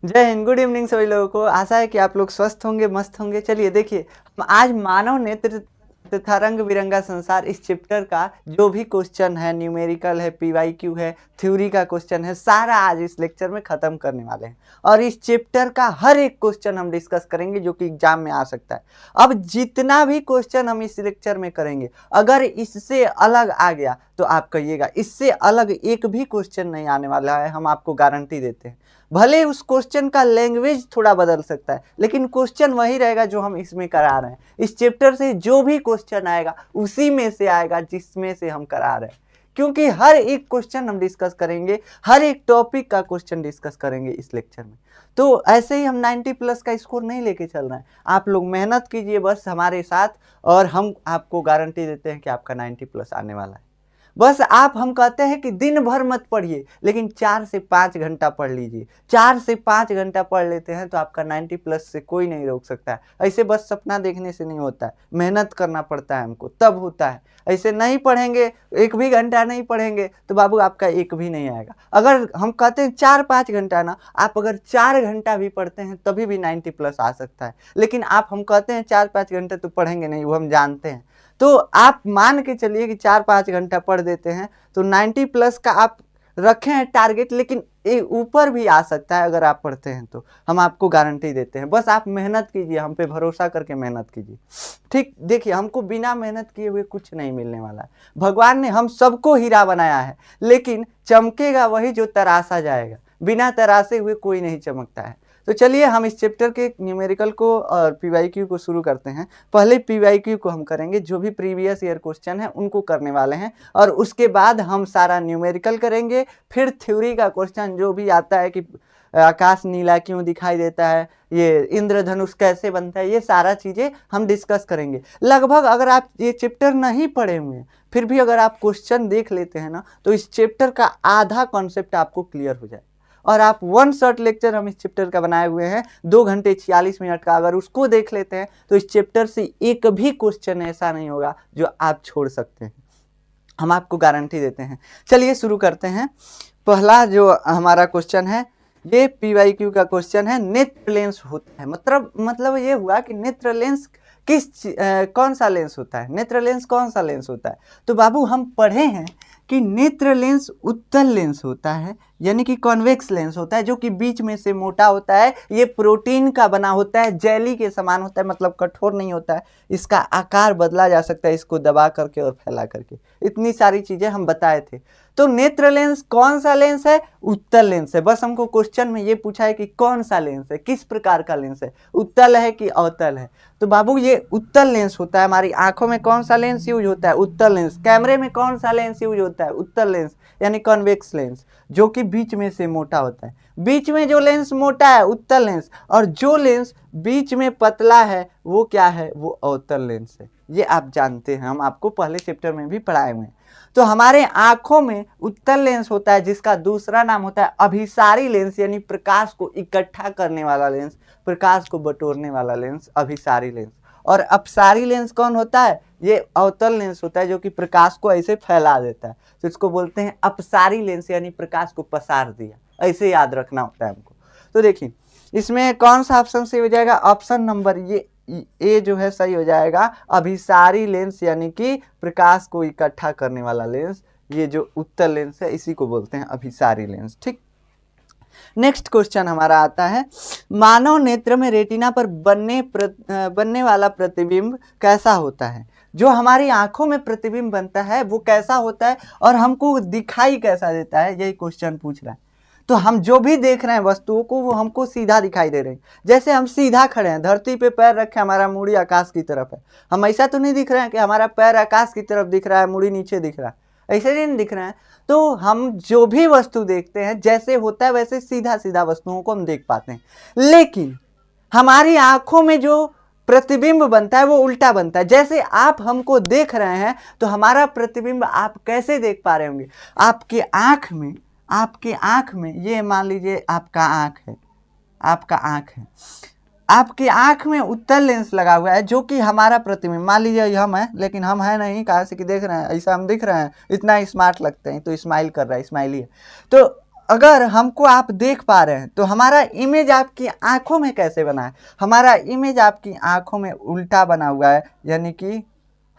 जय Hind, good evening सभी लोगों को। आशा है कि आप लोग स्वस्थ होंगे, मस्त होंगे। चलिए देखिए, हम आज मानव नेत्र तथा रंग बिरंगा संसार इस चैप्टर का जो भी क्वेश्चन है, न्यूमेरिकल है, पीवाईक्यू है, थ्योरी का क्वेश्चन है, सारा आज इस लेक्चर में खत्म करने वाले हैं। और इस चैप्टर का हर एक क्वेश्चन हम डिस्कस करेंगे जो कि एग्जाम में आ सकता है। अब जितना भी क्वेश्चन हम इस लेक्चर में करेंगे, अगर इससे अलग आ गया तो आप कहिएगा, इससे अलग एक भी क्वेश्चन नहीं आने वाला है, हम आपको गारंटी देते हैं। भले उस क्वेश्चन का लैंग्वेज थोड़ा बदल सकता है, लेकिन क्वेश्चन वही रहेगा जो हम इसमें करा रहे हैं। इस चैप्टर से जो भी क्वेश्चन आएगा उसी में से आएगा जिसमें से हम करा रहे हैं, क्योंकि हर एक क्वेश्चन हम डिस्कस करेंगे, हर एक टॉपिक का क्वेश्चन डिस्कस करेंगे इस लेक्चर में। तो ऐसे ही हम 90 प्लस का स्कोर नहीं लेके चल रहे हैं। आप लोग मेहनत कीजिए बस हमारे साथ, और हम आपको गारंटी देते हैं कि आपका 90 प्लस आने वाला है। बस हम कहते हैं कि दिन भर मत पढ़िए, लेकिन 4 से 5 घंटा पढ़ लीजिए। 4 से 5 घंटा पढ़ लेते हैं तो आपका 90 प्लस से कोई नहीं रोक सकता है। ऐसे बस सपना देखने से नहीं होता है, मेहनत करना पड़ता है हमको, तब होता है। ऐसे नहीं पढ़ेंगे, एक भी घंटा नहीं पढ़ेंगे तो बाबू आपका एक भी नहीं आएगा। अगर हम कहते हैं 4-5 घंटा ना, आप अगर 4 घंटा भी पढ़ते हैं तभी भी 90 प्लस आ सकता है। लेकिन हम कहते हैं 4-5 घंटे तो पढ़ेंगे नहीं, वो हम जानते हैं। तो आप मान के चलिए कि 4-5 घंटा पढ़ देते हैं तो 90 प्लस का आप रखे हैं टारगेट, लेकिन ऊपर भी आ सकता है अगर आप पढ़ते हैं तो। हम आपको गारंटी देते हैं, बस आप मेहनत कीजिए, हम पे भरोसा करके मेहनत कीजिए। ठीक, देखिए हमको बिना मेहनत किए हुए कुछ नहीं मिलने वाला है। भगवान ने हम सबको हीरा बनाया है, लेकिन चमकेगा वही जो तराशा जाएगा। बिना तराशे हुए कोई नहीं चमकता है। तो चलिए हम इस चैप्टर के न्यूमेरिकल को और पीवाईक्यू को शुरू करते हैं। पहले पीवाईक्यू को हम करेंगे, जो भी प्रीवियस ईयर क्वेश्चन है उनको करने वाले हैं, और उसके बाद हम सारा न्यूमेरिकल करेंगे। फिर थ्योरी का क्वेश्चन जो भी आता है कि आकाश नीला क्यों दिखाई देता है, ये इंद्रधनुष कैसे बनता है, ये सारा चीज़ें हम डिस्कस करेंगे। लगभग अगर आप ये चैप्टर नहीं पढ़े हुए हैं, फिर भी अगर आप क्वेश्चन देख लेते हैं ना, तो इस चैप्टर का आधा कॉन्सेप्ट आपको क्लियर हो जाए। और आप वन शॉट लेक्चर हम इस चैप्टर का बनाए हुए हैं 2 घंटे 46 मिनट का, अगर उसको देख लेते हैं तो इस चैप्टर से एक भी क्वेश्चन ऐसा नहीं होगा जो आप छोड़ सकते हैं, हम आपको गारंटी देते हैं। चलिए शुरू करते हैं। पहला जो हमारा क्वेश्चन है, ये पीवाईक्यू का क्वेश्चन है, नेत्र लेंस होता है, मतलब ये हुआ कि नेत्र लेंस कौन सा लेंस होता है, नेत्र लेंस कौन सा लेंस होता है। तो बाबू हम पढ़े हैं कि नेत्र लेंस उत्तल लेंस होता है, यानी कि कॉन्वेक्स लेंस होता है, जो कि बीच में से मोटा होता है। ये प्रोटीन का बना होता है, जेली के समान होता है, मतलब कठोर नहीं होता है। इसका आकार बदला जा सकता है इसको दबा करके और फैला करके। इतनी सारी चीजें हम बताए थे। तो नेत्र लेंस कौन सा लेंस है? उत्तल लेंस है। बस हमको क्वेश्चन में ये पूछा है कि कौन सा लेंस है, किस प्रकार का लेंस है, उत्तल है कि अवतल है। तो बाबू ये उत्तल लेंस होता है। हमारी आंखों में कौन सा लेंस यूज होता है? उत्तल लेंस। कैमरे में कौन सा लेंस यूज होता है? उत्तल लेंस, यानी कॉन्वेक्स लेंस, जो कि बीच में से मोटा होता है। बीच में जो लेंस मोटा है उत्तल लेंस, और जो लेंस बीच में पतला है वो क्या है? वो अवतल लेंस है। ये आप जानते हैं, हम आपको पहले चैप्टर में भी पढ़ाए हुए हैं। तो हमारे आंखों में उत्तल लेंस होता है, जिसका दूसरा नाम होता है अभिसारी लेंस, यानी प्रकाश को इकट्ठा करने वाला लेंस, प्रकाश को बटोरने वाला लेंस, अभिसारी लेंस। और अपसारी लेंस कौन होता है? ये अवतल लेंस होता है, जो कि प्रकाश को ऐसे फैला देता है, तो इसको बोलते हैं अपसारी लेंस, यानी प्रकाश को पसार दिया। ऐसे याद रखना होता है हमको। तो देखिए इसमें कौन सा ऑप्शन सही हो जाएगा? ऑप्शन नंबर ये जो है सही हो जाएगा, अभिसारी लेंस, यानी कि प्रकाश को इकट्ठा करने वाला लेंस। ये जो उत्तल लेंस है इसी को बोलते हैं अभिसारी लेंस। ठीक, नेक्स्ट क्वेश्चन हमारा आता है, मानव नेत्र में रेटिना पर बनने वाला प्रतिबिंब कैसा होता है? जो हमारी आंखों में प्रतिबिंब बनता है वो कैसा होता है, और हमको दिखाई कैसा देता है, यही क्वेश्चन पूछ रहा है। तो हम जो भी देख रहे हैं वस्तुओं को, वो हमको सीधा दिखाई दे रहे हैं। जैसे हम सीधा खड़े हैं, धरती पे पैर रखे, हमारा मुड़ी आकाश की तरफ है। हम ऐसा तो नहीं दिख रहे हैं कि हमारा पैर आकाश की तरफ दिख रहा है, मुड़ी नीचे दिख रहा है, ऐसे नहीं दिख रहे हैं। तो हम जो भी वस्तु देखते हैं, जैसे होता है वैसे सीधा सीधा वस्तुओं को हम देख पाते हैं। लेकिन हमारी आंखों में जो प्रतिबिंब बनता है वो उल्टा बनता है। जैसे आप हमको देख रहे हैं तो हमारा प्रतिबिंब आप कैसे देख पा रहे होंगे? आपके आंख में ये मान लीजिए आपका आंख है, आपकी आंख में उत्तल लेंस लगा हुआ है, जो कि हमारा प्रतिबिंब, मान लीजिए हम है, लेकिन हम है नहीं, कहाँ से कि देख रहे हैं, ऐसा हम दिख रहे हैं, इतना स्मार्ट लगते हैं, तो स्माइल कर रहा है, स्माइली है। तो अगर हमको आप देख पा रहे हैं तो हमारा इमेज आपकी आंखों में कैसे बना है? हमारा इमेज आपकी आंखों में उल्टा बना हुआ है, यानी कि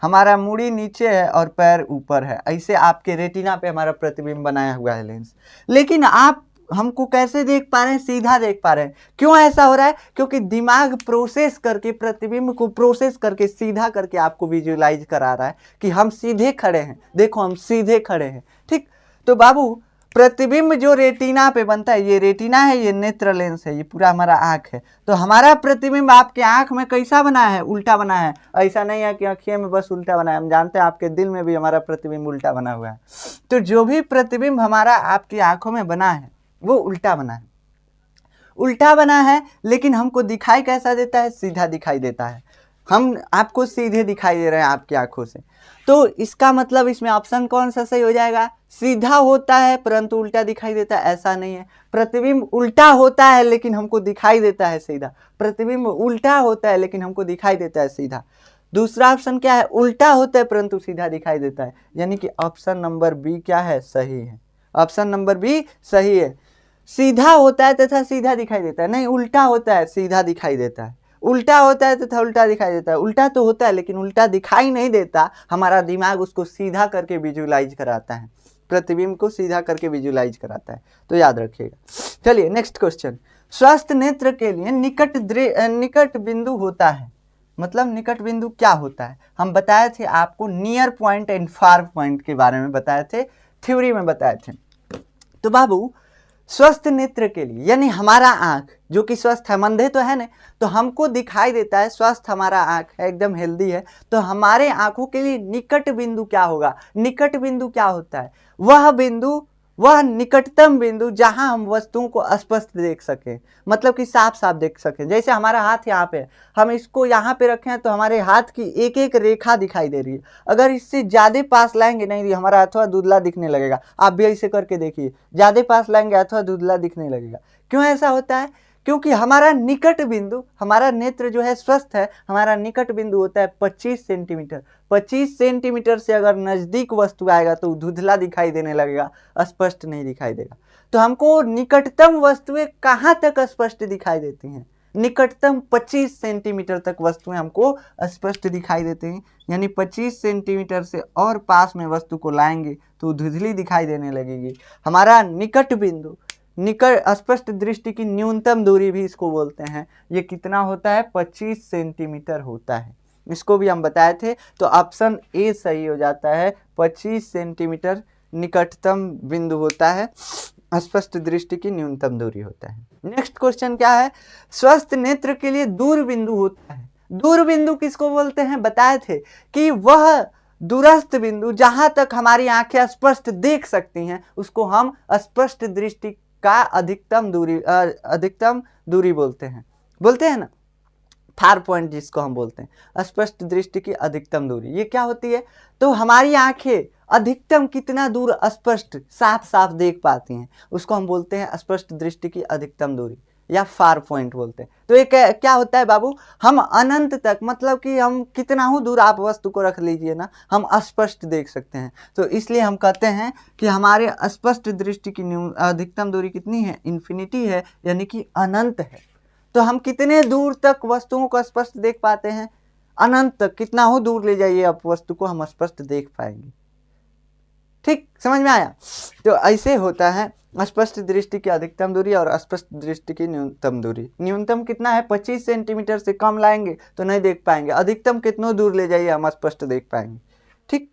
हमारा मुड़ी नीचे है और पैर ऊपर है। ऐसे आपके रेटिना पे हमारा प्रतिबिंब बनाया हुआ है लेंस। लेकिन आप हमको कैसे देख पा रहे हैं? सीधा देख पा रहे हैं। क्यों ऐसा हो रहा है? क्योंकि दिमाग प्रोसेस करके, प्रतिबिंब को प्रोसेस करके, सीधा करके आपको विजुअलाइज करा रहा है कि हम सीधे खड़े हैं, देखो हम सीधे खड़े हैं। ठीक, तो बाबू प्रतिबिंब जो रेटिना पे बनता है, ये रेटिना है, ये नेत्र लेंस है, ये पूरा हमारा आंख है। तो हमारा प्रतिबिंब आपके आंख में कैसा बना है? उल्टा बना है। ऐसा नहीं है कि आंखियों में बस उल्टा बना है, हम जानते हैं आपके दिल में भी हमारा प्रतिबिंब उल्टा बना हुआ है। तो जो भी प्रतिबिंब हमारा आपकी आंखों में बना है वो उल्टा बना है। उल्टा बना है, लेकिन हमको दिखाई कैसा देता है? सीधा दिखाई देता है। हम आपको सीधे दिखाई दे रहे हैं आपकी आंखों से। तो इसका मतलब इसमें ऑप्शन कौन सा सही हो जाएगा? सीधा होता है परंतु उल्टा दिखाई देता है, ऐसा नहीं है। प्रतिबिंब उल्टा होता है लेकिन हमको दिखाई देता है सीधा। प्रतिबिंब उल्टा होता है लेकिन हमको दिखाई देता है सीधा। दूसरा ऑप्शन क्या है? उल्टा होता है परंतु सीधा दिखाई देता है, यानी कि ऑप्शन नंबर बी क्या है? सही है। ऑप्शन नंबर बी सही है। सीधा होता है तथा सीधा दिखाई देता है, नहीं उल्टा होता है सीधा दिखाई देता है। उल्टा होता है तथा उल्टा दिखाई देता है। उल्टा तो होता है लेकिन उल्टा दिखाई नहीं देता, हमारा दिमाग उसको सीधा करके विजुअलाइज कराता है, प्रतिबिंब को सीधा करके विजुअलाइज कराता है। तो याद रखिएगा। चलिए नेक्स्ट क्वेश्चन। स्वस्थ नेत्र के लिए निकट बिंदु होता है, मतलब निकट बिंदु क्या होता है? हम बताए थे आपको near point and far point के बारे में बताए थे, थ्योरी में बताए थे। तो बाबू स्वस्थ नेत्र के लिए, यानी हमारा आंख जो कि स्वस्थ है, मंदे तो है ना, तो हमको दिखाई देता है, स्वस्थ हमारा आंख है, एकदम हेल्दी है। तो हमारे आंखों के लिए निकट बिंदु क्या होगा? निकट बिंदु क्या होता है? वह बिंदु, वह निकटतम बिंदु जहां हम वस्तुओं को स्पष्ट देख सकें, मतलब कि साफ साफ देख सकें। जैसे हमारा हाथ यहाँ पे है, हम इसको यहाँ पे रखे हैं तो हमारे हाथ की एक एक रेखा दिखाई दे रही है। अगर इससे ज्यादा पास लाएंगे, नहीं हमारा अथवा धुंधला दिखने लगेगा। आप भी ऐसे करके देखिए, ज्यादा पास लाएंगे अथवा धुंधला दिखने लगेगा। क्यों ऐसा होता है? क्योंकि हमारा निकट बिंदु, हमारा नेत्र जो है स्वस्थ है, हमारा निकट बिंदु होता है 25 सेंटीमीटर। 25 सेंटीमीटर से अगर नजदीक वस्तु आएगा तो धुंधला दिखाई देने लगेगा, स्पष्ट नहीं दिखाई देगा। तो हमको निकटतम वस्तुएं कहाँ तक स्पष्ट दिखाई देती हैं? निकटतम 25 सेंटीमीटर तक वस्तुएं हमको स्पष्ट दिखाई देती हैं। यानी 25 सेंटीमीटर से और पास में वस्तु को लाएंगे तो धुंधली दिखाई देने लगेगी। हमारा निकट बिंदु, निकट स्पष्ट दृष्टि की न्यूनतम दूरी भी इसको बोलते हैं, ये कितना होता है? 25 सेंटीमीटर होता है। इसको भी हम बताए थे। तो ऑप्शन ए सही हो जाता है, 25 सेंटीमीटर निकटतम बिंदु होता है, स्पष्ट दृष्टि की न्यूनतम दूरी होता है। नेक्स्ट क्वेश्चन क्या है? स्वस्थ नेत्र के लिए दूर बिंदु होता है। दूर बिंदु किसको बोलते हैं? बताए थे कि वह दूरस्थ बिंदु जहां तक हमारी आंखें स्पष्ट देख सकती हैं उसको हम स्पष्ट दृष्टि का अधिकतम दूरी बोलते हैं ना, फार पॉइंट जिसको हम बोलते हैं, स्पष्ट दृष्टि की अधिकतम दूरी। ये क्या होती है? तो हमारी आंखें अधिकतम कितना दूर स्पष्ट साफ साफ देख पाती हैं उसको हम बोलते हैं स्पष्ट दृष्टि की अधिकतम दूरी, या फार पॉइंट बोलते हैं। तो ये क्या होता है बाबू? हम अनंत तक, मतलब कि हम कितना ही दूर आप वस्तु को रख लीजिए ना, हम स्पष्ट देख सकते हैं। तो इसलिए हम कहते हैं कि हमारे स्पष्ट दृष्टि की अधिकतम दूरी कितनी है? इन्फिनिटी है, यानी कि अनंत है। तो हम कितने दूर तक वस्तुओं को स्पष्ट देख पाते हैं? अनंत तक। कितना हो दूर ले जाइए आप वस्तु को, हम स्पष्ट देख पाएंगे। ठीक, समझ में आया? तो ऐसे होता है स्पष्ट दृष्टि की अधिकतम दूरी और स्पष्ट दृष्टि की न्यूनतम दूरी। न्यूनतम कितना है? 25 सेंटीमीटर से कम लाएंगे तो नहीं देख पाएंगे, अधिकतम कितना दूर ले जाइए हम स्पष्ट देख पाएंगे। ठीक,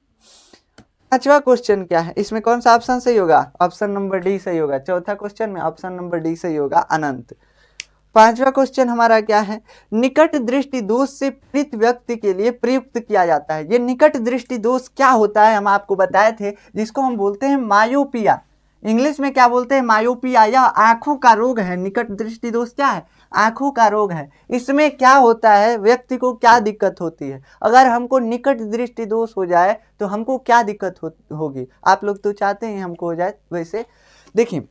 पांचवा क्वेश्चन क्या है? इसमें कौन सा ऑप्शन सही होगा? ऑप्शन नंबर डी सही होगा। चौथा क्वेश्चन में ऑप्शन नंबर डी सही होगा, अनंत। पांचवा क्वेश्चन हमारा क्या है? निकट दृष्टि दोष से पीड़ित व्यक्ति के लिए प्रयुक्त किया जाता है। ये निकट दृष्टि दोष क्या होता है? हम आपको बताए थे, जिसको हम बोलते हैं मायोपिया। इंग्लिश में क्या बोलते हैं? मायोपिया। यह आंखों का रोग है। निकट दृष्टि दोष क्या है? आंखों का रोग है। इसमें क्या होता है? व्यक्ति को क्या दिक्कत होती है? अगर हमको निकट दृष्टि दोष हो जाए तो हमको क्या दिक्कत होगी? आप लोग तो चाहते हैं हमको हो जाए। वैसे देखिए,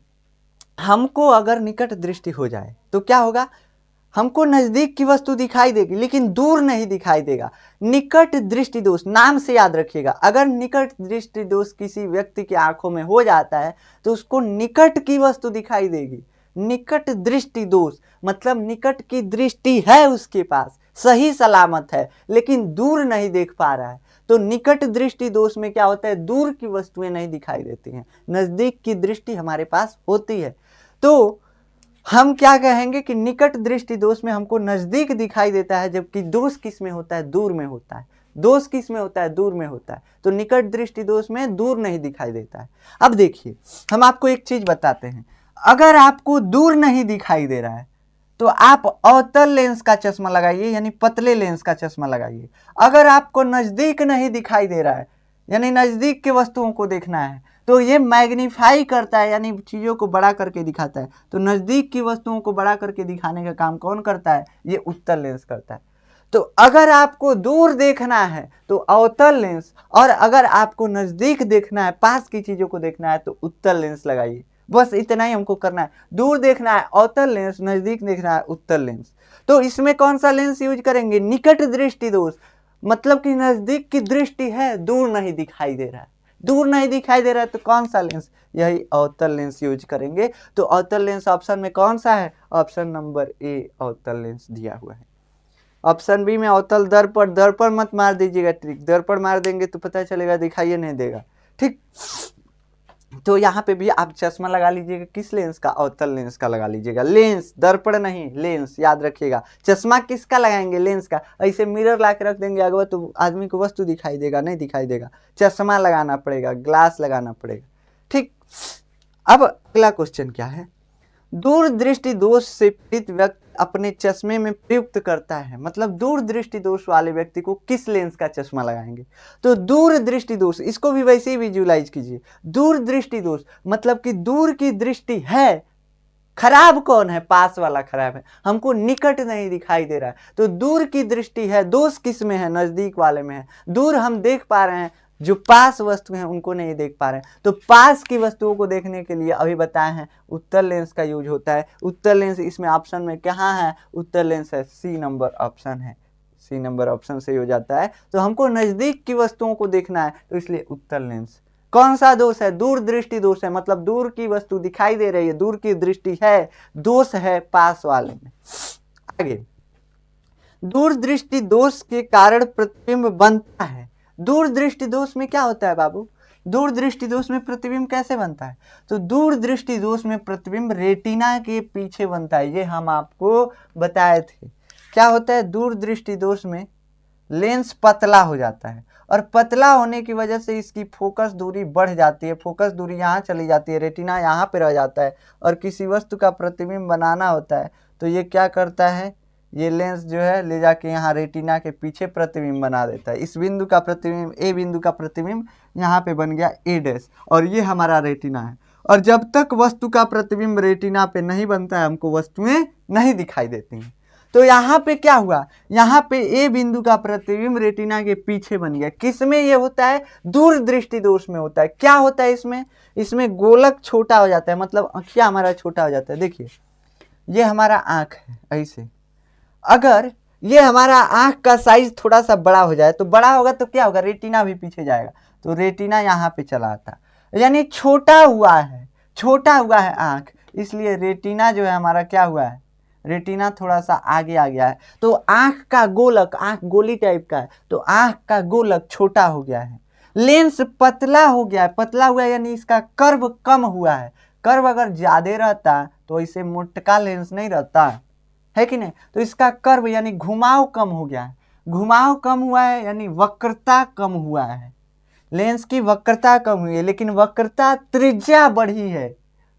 हमको अगर निकट दृष्टि हो जाए तो क्या होगा? हमको नजदीक की वस्तु दिखाई देगी लेकिन दूर नहीं दिखाई देगा। निकट दृष्टि दोष, नाम से याद रखिएगा, अगर निकट दृष्टि दोष किसी व्यक्ति की आंखों में हो जाता है तो उसको निकट की वस्तु दिखाई देगी। निकट दृष्टि दोष मतलब निकट की दृष्टि है उसके पास, सही सलामत है, लेकिन दूर नहीं देख पा रहा है। तो निकट दृष्टि दोष में क्या होता है, दूर की वस्तुएं नहीं दिखाई देती हैं, नजदीक की दृष्टि हमारे पास होती है। तो हम क्या कहेंगे कि निकट दृष्टि दोष में हमको नजदीक दिखाई देता है, जबकि दोष किस में होता है, दूर में होता है। दोष किस में होता है, दूर में होता है। तो निकट दृष्टि दोष में दूर नहीं दिखाई देता है। अब देखिए, हम आपको एक चीज बताते हैं, अगर आपको दूर नहीं दिखाई दे रहा है तो आप अवतल लेंस का चश्मा लगाइए, यानी पतले लेंस का चश्मा लगाइए। अगर आपको नजदीक नहीं दिखाई दे रहा है, यानी नजदीक के वस्तुओं को देखना है, तो ये मैग्नीफाई करता है, यानी चीज़ों को बड़ा करके दिखाता है। तो नज़दीक की वस्तुओं को बड़ा करके दिखाने का काम कौन करता है, ये उत्तल लेंस करता है। तो अगर आपको दूर देखना है तो अवतल लेंस, और अगर आपको नज़दीक देखना है, पास की चीज़ों को देखना है, तो उत्तल लेंस लगाइए। बस इतना ही हमको करना है। दूर देखना है अवतल लेंस, नज़दीक देखना है उत्तल लेंस। तो इसमें कौन सा लेंस यूज करेंगे, निकट दृष्टि दोष, मतलब कि नज़दीक की दृष्टि है, दूर नहीं दिखाई दे रहा है। दूर नहीं दिखाई दे रहा है तो कौन सा लेंस, यही अवतल लेंस यूज करेंगे। तो अवतल लेंस ऑप्शन में कौन सा है, ऑप्शन नंबर ए अवतल लेंस दिया हुआ है। ऑप्शन बी में अवतल दर्पण, दर्पण मत मार दीजिएगा, ट्रिक दर्पण मार देंगे तो पता चलेगा दिखाइए नहीं देगा, ठीक। तो यहाँ पे भी आप चश्मा लगा लीजिएगा, किस लेंस का, अवतल लेंस का लगा लीजिएगा। लेंस, दर्पण नहीं, लेंस, याद रखिएगा। चश्मा किसका लगाएंगे, लेंस का। ऐसे मिरर ला के रख देंगे अगवा तो आदमी को वस्तु दिखाई देगा, नहीं दिखाई देगा। चश्मा लगाना पड़ेगा, ग्लास लगाना पड़ेगा, ठीक। अब अगला क्वेश्चन क्या है, दूर दृष्टि दोष से पीड़ित व्यक्ति अपने चश्मे में प्रयुक्त करता है, मतलब दूर दृष्टि दोष वाले व्यक्ति को किस लेंस का चश्मा लगाएंगे। तो दूर दृष्टि दोष, इसको भी वैसे ही विजुलाइज कीजिए। दूर दृष्टि दोष मतलब कि दूर की दृष्टि है, खराब कौन है, पास वाला खराब है, हमको निकट नहीं दिखाई दे रहा है। तो दूर की दृष्टि है, दोष किस में है, नजदीक वाले में है। दूर हम देख पा रहे हैं, जो पास वस्तु हैं उनको नहीं देख पा रहे हैं। तो पास की वस्तुओं को देखने के लिए अभी बताए हैं उत्तल लेंस का यूज होता है। उत्तल लेंस इसमें ऑप्शन में कहाँ है, उत्तल लेंस है, सी नंबर ऑप्शन है, सी नंबर ऑप्शन से हो जाता है। तो हमको नजदीक की वस्तुओं को देखना है, तो इसलिए उत्तल लेंस। कौन सा दोष है, दूर दृष्टि दोष है, मतलब दूर की वस्तु दिखाई दे रही है, दूर की दृष्टि है, दोष है पास वाले में। आगे, दूर दृष्टि दोष के कारण प्रतिबिंब बनता है। दूर दृष्टि दोष में क्या होता है बाबू, दूर दृष्टि दोष में प्रतिबिंब कैसे बनता है। तो दूर दृष्टि दोष में प्रतिबिंब रेटिना के पीछे बनता है, ये हम आपको बताए थे। क्या होता है, दूर दृष्टि दोष में लेंस पतला हो जाता है, और पतला होने की वजह से इसकी फोकस दूरी बढ़ जाती है, फोकस दूरी यहाँ चली जाती है, रेटिना यहाँ पे रह जाता है, और किसी वस्तु का प्रतिबिंब बनाना होता है तो ये क्या करता है, ये लेंस जो है ले जाके यहाँ रेटिना के पीछे प्रतिबिंब बना देता है। इस बिंदु का प्रतिबिंब, ए बिंदु का प्रतिबिंब यहाँ पे बन गया ए डैश, और ये हमारा रेटिना है। और जब तक वस्तु का प्रतिबिंब रेटिना पे नहीं बनता है, हमको वस्तुएं नहीं दिखाई देती हैं। तो यहाँ पे क्या हुआ, यहाँ पे ए बिंदु का प्रतिबिंब रेटिना के पीछे बन गया। किस में ये होता है, दूर दृष्टि दोष में होता है। क्या होता है इसमें, इसमें गोलक छोटा हो जाता है, मतलब आँखिया हमारा छोटा हो जाता है। देखिए ये हमारा आँख है, ऐसे अगर ये हमारा आँख का साइज थोड़ा सा बड़ा हो जाए, तो बड़ा होगा तो क्या होगा, रेटिना भी पीछे जाएगा, तो रेटिना यहाँ पे चला आता, यानी छोटा हुआ है, छोटा हुआ है आँख, इसलिए रेटिना जो है हमारा क्या हुआ है, रेटिना थोड़ा सा आगे आ गया है। तो आँख का गोलक, आँख गोली टाइप का है, तो आँख का गोलक छोटा हो गया है। लेंस पतला हो गया है, पतला हुआ है यानी इसका कर्व कम हुआ है। कर्व अगर ज्यादा रहता तो इसे मोटका लेंस नहीं रहता है कि नहीं। तो इसका कर्व यानी घुमाव कम हो गया है, घुमाव कम हुआ है यानी वक्रता कम हुआ है। लेंस की वक्रता कम हुई है, लेकिन वक्रता त्रिज्या बढ़ी है,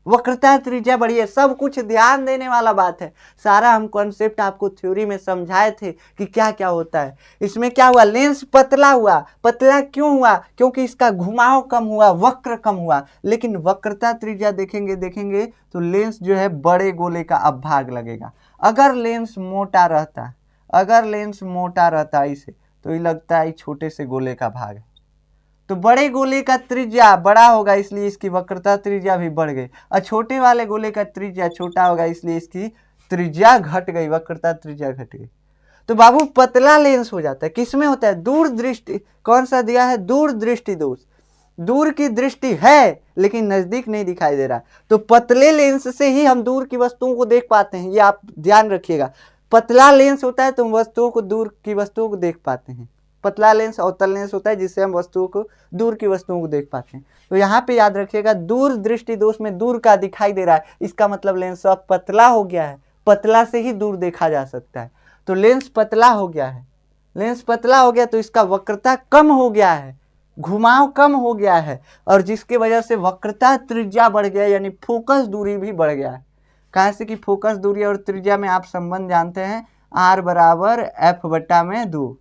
वक्रता त्रिज्या बढ़ी है। सब कुछ ध्यान देने वाला बात है। सारा हम कॉन्सेप्ट आपको थ्योरी में समझाए थे कि क्या क्या होता है। इसमें क्या हुआ, लेंस पतला हुआ। पतला क्यों हुआ, क्योंकि इसका घुमाव कम हुआ, वक्र कम हुआ। लेकिन वक्रता त्रिज्या देखेंगे तो लेंस जो है बड़े गोले का अब भाग लगेगा। अगर लेंस मोटा रहता, अगर लेंस मोटा रहता इसे, तो ये लगता है छोटे से गोले का भाग है। तो बड़े गोले का त्रिज्या बड़ा होगा, इसलिए इसकी वक्रता त्रिज्या भी बढ़ गई, और छोटे वाले गोले का त्रिज्या छोटा होगा, इसलिए इसकी त्रिज्या घट गई, वक्रता त्रिज्या घट गई, तो बाबू पतला लेंस हो जाता है। किसमें होता है? दूर दृष्टि। कौन सा दिया है? दूर दृष्टि दोष। दूर की दृष्टि है लेकिन नजदीक नहीं दिखाई दे रहा, तो पतले लेंस से ही हम दूर की वस्तुओं को देख पाते हैं। ये आप ध्यान रखिएगा, पतला लेंस होता है तो हम वस्तुओं को, दूर की वस्तुओं को देख पाते हैं। पतला लेंस अवतल लेंस होता है जिससे हम वस्तुओं को, दूर की वस्तुओं को देख पाते हैं। तो यहाँ पे याद रखिएगा, दूर दृष्टि दोष में दूर का दिखाई दे रहा है, इसका मतलब लेंस अब पतला हो गया है। पतला से ही दूर देखा जा सकता है, तो लेंस पतला हो गया है। लेंस पतला हो गया तो इसका वक्रता कम हो गया है, घुमाव कम हो गया है, और जिसकी वजह से वक्रता त्रिज्या बढ़ गया, यानी फोकस दूरी भी बढ़ गया है। कहाँ से कि फोकस दूरी और त्रिज्या में आप संबंध जानते हैं, r बराबर f बटा में 2,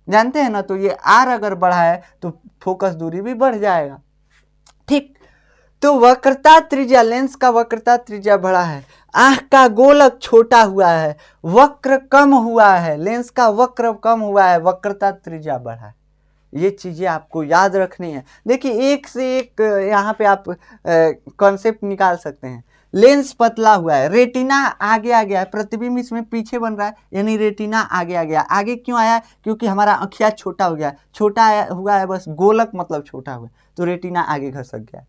जानते हैं ना। तो ये r अगर बढ़ा है तो फोकस दूरी भी बढ़ जाएगा। ठीक, तो वक्रता त्रिज्या, लेंस का वक्रता त्रिज्या बढ़ा है, आंख का गोलक छोटा हुआ है, वक्र कम हुआ है, लेंस का वक्र कम हुआ है, वक्रता त्रिज्या बढ़ा है। ये चीजें आपको याद रखनी है। देखिए एक से एक यहाँ पे आप कॉन्सेप्ट निकाल सकते हैं। लेंस पतला हुआ है, रेटिना आगे आ गया है, प्रतिबिंब इसमें पीछे बन रहा है, यानी रेटिना आगे आ गया। आगे क्यों आया? क्योंकि हमारा आँखिया छोटा हो गया, छोटा हुआ है, बस गोलक मतलब छोटा हुआ है, तो रेटिना आगे घसक गया।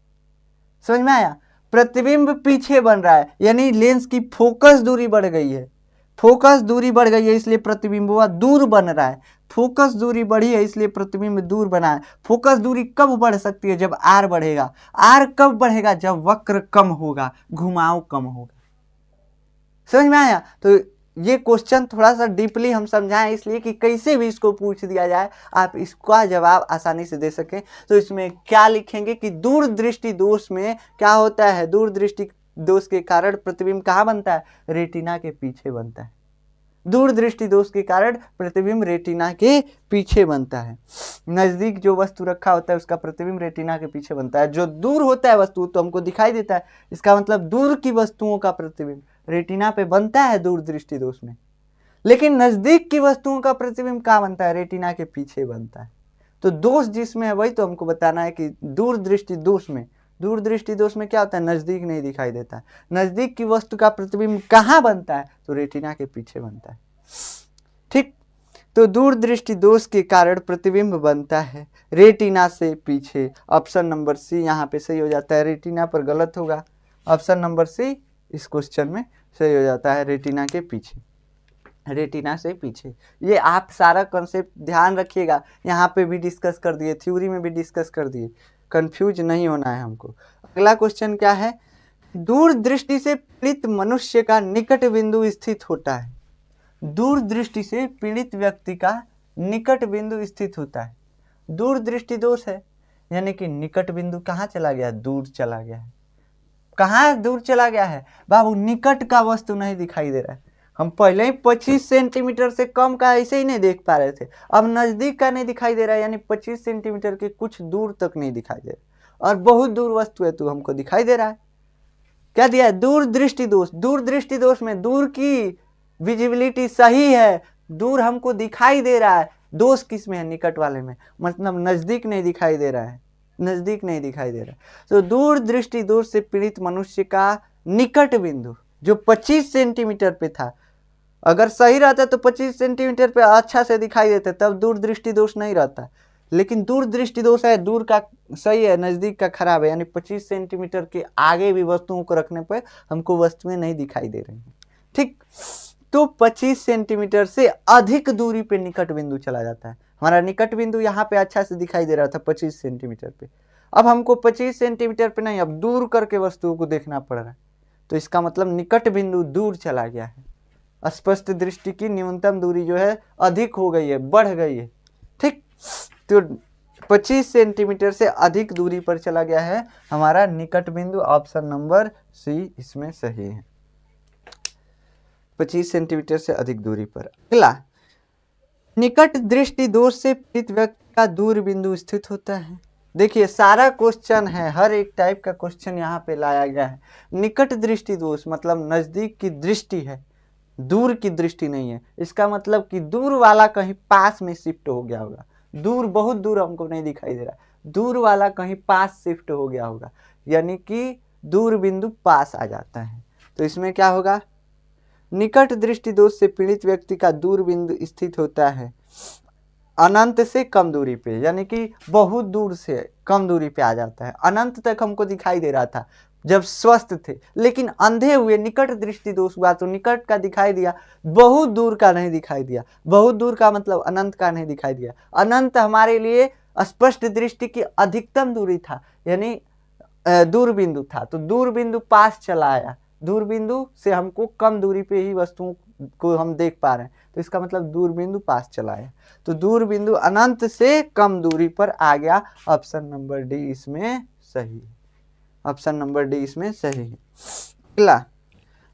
समझ में आया? प्रतिबिंब पीछे बन रहा है, यानी लेंस की फोकस दूरी बढ़ गई है। फोकस दूरी बढ़ गई है इसलिए प्रतिबिंब दूर बन रहा है। फोकस दूरी बढ़ी है इसलिए प्रतिबिंब दूर बना है। फोकस दूरी कब बढ़ सकती है? जब आर बढ़ेगा। आर कब बढ़ेगा? जब वक्र कम होगा, घुमाव कम होगा। समझ में आया? तो ये क्वेश्चन थोड़ा सा डीपली हम समझाएं इसलिए कि कैसे भी इसको पूछ दिया जाए आप इसका जवाब आसानी से दे सकें। तो इसमें क्या लिखेंगे कि दूर दृष्टि दोष में क्या होता है? दूर दृष्टि दोष के कारण प्रतिबिंब कहाँ बनता है? रेटिना के पीछे बनता है। दूर दृष्टि दोष के कारण प्रतिबिंब रेटिना के पीछे बनता है। नजदीक जो वस्तु रखा होता है उसका प्रतिबिंब रेटिना के पीछे बनता है। जो दूर होता है वस्तु तो हमको दिखाई देता है, इसका मतलब दूर की वस्तुओं का प्रतिबिंब रेटिना पे बनता है दूर दृष्टि दोष में। लेकिन नजदीक की वस्तुओं का प्रतिबिंब कहाँ बनता है? रेटिना के पीछे बनता है। तो दोष जिसमें है वही तो हमको बताना है कि दूर दृष्टि दोष में, दूर दृष्टि दोष में क्या होता है? नजदीक नहीं दिखाई देता। नजदीक की वस्तु का प्रतिबिंब कहाँ बनता है? तो रेटिना के पीछे बनता है। ठीक, तो दूर दृष्टि दोष के कारण प्रतिबिंब बनता है रेटिना से पीछे। ऑप्शन नंबर सी यहाँ पे सही हो जाता है, रेटिना पर गलत होगा। ऑप्शन नंबर सी इस क्वेश्चन में सही हो जाता है, रेटिना के पीछे, रेटिना से पीछे। ये आप सारा कॉन्सेप्ट ध्यान रखिएगा, यहाँ पे भी डिस्कस कर दिए, थ्योरी में भी डिस्कस कर दिए, कंफ्यूज नहीं होना है हमको। अगला क्वेश्चन क्या है? दूर दृष्टि से पीड़ित मनुष्य का निकट बिंदु स्थित होता है। दूर दृष्टि से पीड़ित व्यक्ति का निकट बिंदु स्थित होता है। दूर दृष्टि दोष है, यानी कि निकट बिंदु कहाँ चला गया? दूर चला गया है। कहाँ दूर चला गया है बाबू? निकट का वस्तु नहीं दिखाई दे रहा है। हम पहले ही 25 सेंटीमीटर से कम का ऐसे ही नहीं देख पा रहे थे, अब नजदीक का नहीं दिखाई दे रहा है, यानी 25 सेंटीमीटर के कुछ दूर तक नहीं दिखाई दे रहा, और बहुत दूर वस्तु है तो हमको दिखाई दे रहा है। क्या दिया है? दूर दृष्टि दोष। दूर दृष्टि दोष में दूर की विजिबिलिटी सही है, दूर हमको दिखाई दे रहा है। दोष किस में है? निकट वाले में, मतलब नजदीक नहीं दिखाई दे रहा है, नजदीक नहीं दिखाई दे रहा। तो दूर दृष्टि दोष से पीड़ित मनुष्य का निकट बिंदु जो 25 सेंटीमीटर पे था, अगर सही रहता तो 25 सेंटीमीटर पे अच्छा से दिखाई देता, तब दूर दृष्टि दोष नहीं रहता। लेकिन दूर दृष्टि दोष है, दूर का सही है, नजदीक का खराब है, यानी 25 सेंटीमीटर के आगे भी वस्तुओं को रखने पर हमको वस्तुएं नहीं दिखाई दे रही हैं। ठीक, तो 25 सेंटीमीटर से अधिक दूरी पे निकट बिंदु चला जाता है। हमारा निकट बिंदु यहाँ पे अच्छा से दिखाई दे रहा था 25 सेंटीमीटर पे, अब हमको 25 सेंटीमीटर पे नहीं, अब दूर करके वस्तुओं को देखना पड़ रहा है, तो इसका मतलब निकट बिंदु दूर चला गया है। स्पष्ट दृष्टि की न्यूनतम दूरी जो है अधिक हो गई है, बढ़ गई है। ठीक, तो 25 सेंटीमीटर से अधिक दूरी पर चला गया है हमारा निकट बिंदु। ऑप्शन नंबर सी इसमें सही है, 25 सेंटीमीटर से अधिक दूरी पर। अगला, निकट दृष्टि दोष से पीड़ित व्यक्ति का दूर बिंदु स्थित होता है। देखिए सारा क्वेश्चन है, हर एक टाइप का क्वेश्चन यहाँ पे लाया गया है। निकट दृष्टि दोष मतलब नजदीक की दृष्टि है, दूर की दृष्टि नहीं है। इसका मतलब कि दूर वाला कहीं पास में शिफ्ट हो गया होगा, दूर बहुत दूर हमको नहीं दिखाई दे रहा, दूर वाला कहीं पास शिफ्ट हो गया होगा, यानी कि दूर बिंदु पास आ जाता है। तो इसमें क्या होगा? निकट दृष्टि दोष से पीड़ित व्यक्ति का दूर बिंदु स्थित होता है अनंत से कम दूरी पे, यानी कि बहुत दूर से कम दूरी पे आ जाता है। अनंत तक हमको दिखाई दे रहा था जब स्वस्थ थे, लेकिन अंधे हुए निकट दृष्टि दोष हुआ तो निकट का दिखाई दिया, बहुत दूर का नहीं दिखाई दिया। बहुत दूर का मतलब अनंत का नहीं दिखाई दिया। अनंत हमारे लिए स्पष्ट दृष्टि की अधिकतम दूरी था, यानी दूर बिंदु था, तो दूर बिंदु पास चला आया। दूर बिंदु से हमको कम दूरी पे ही वस्तुओं को हम देख पा रहे हैं, तो इसका मतलब दूर बिंदु पास चला आया। तो दूर बिंदु अनंत से कम दूरी पर आ गया। ऑप्शन नंबर डी इसमें सही है। ऑप्शन नंबर डी इसमें सही है। अगला,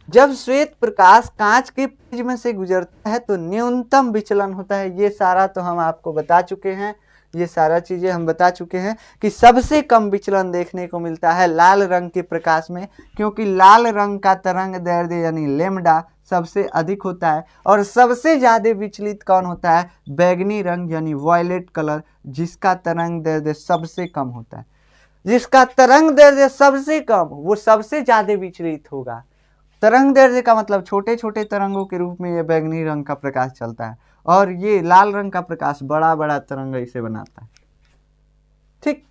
जब श्वेत प्रकाश कांच के प्रिज्म से गुजरता है तो न्यूनतम विचलन होता है। ये सारा तो हम आपको बता चुके हैं, ये सारा चीजें हम बता चुके हैं कि सबसे कम विचलन देखने को मिलता है लाल रंग के प्रकाश में, क्योंकि लाल रंग का तरंग दैर्ध्य यानी लेमडा सबसे अधिक होता है। और सबसे ज्यादा विचलित कौन होता है? बैगनी रंग यानी वॉयलेट कलर, जिसका तरंग दैर्ध्य सबसे कम होता है। जिसका तरंग दैर्ध्य सबसे कम, वो सबसे ज्यादा विचलित होगा। तरंग दैर्ध्य का मतलब छोटे छोटे तरंगों के रूप में ये बैगनी रंग का प्रकाश चलता है, और ये लाल रंग का प्रकाश बड़ा बड़ा तरंग ऐसे बनाता है। ठीक,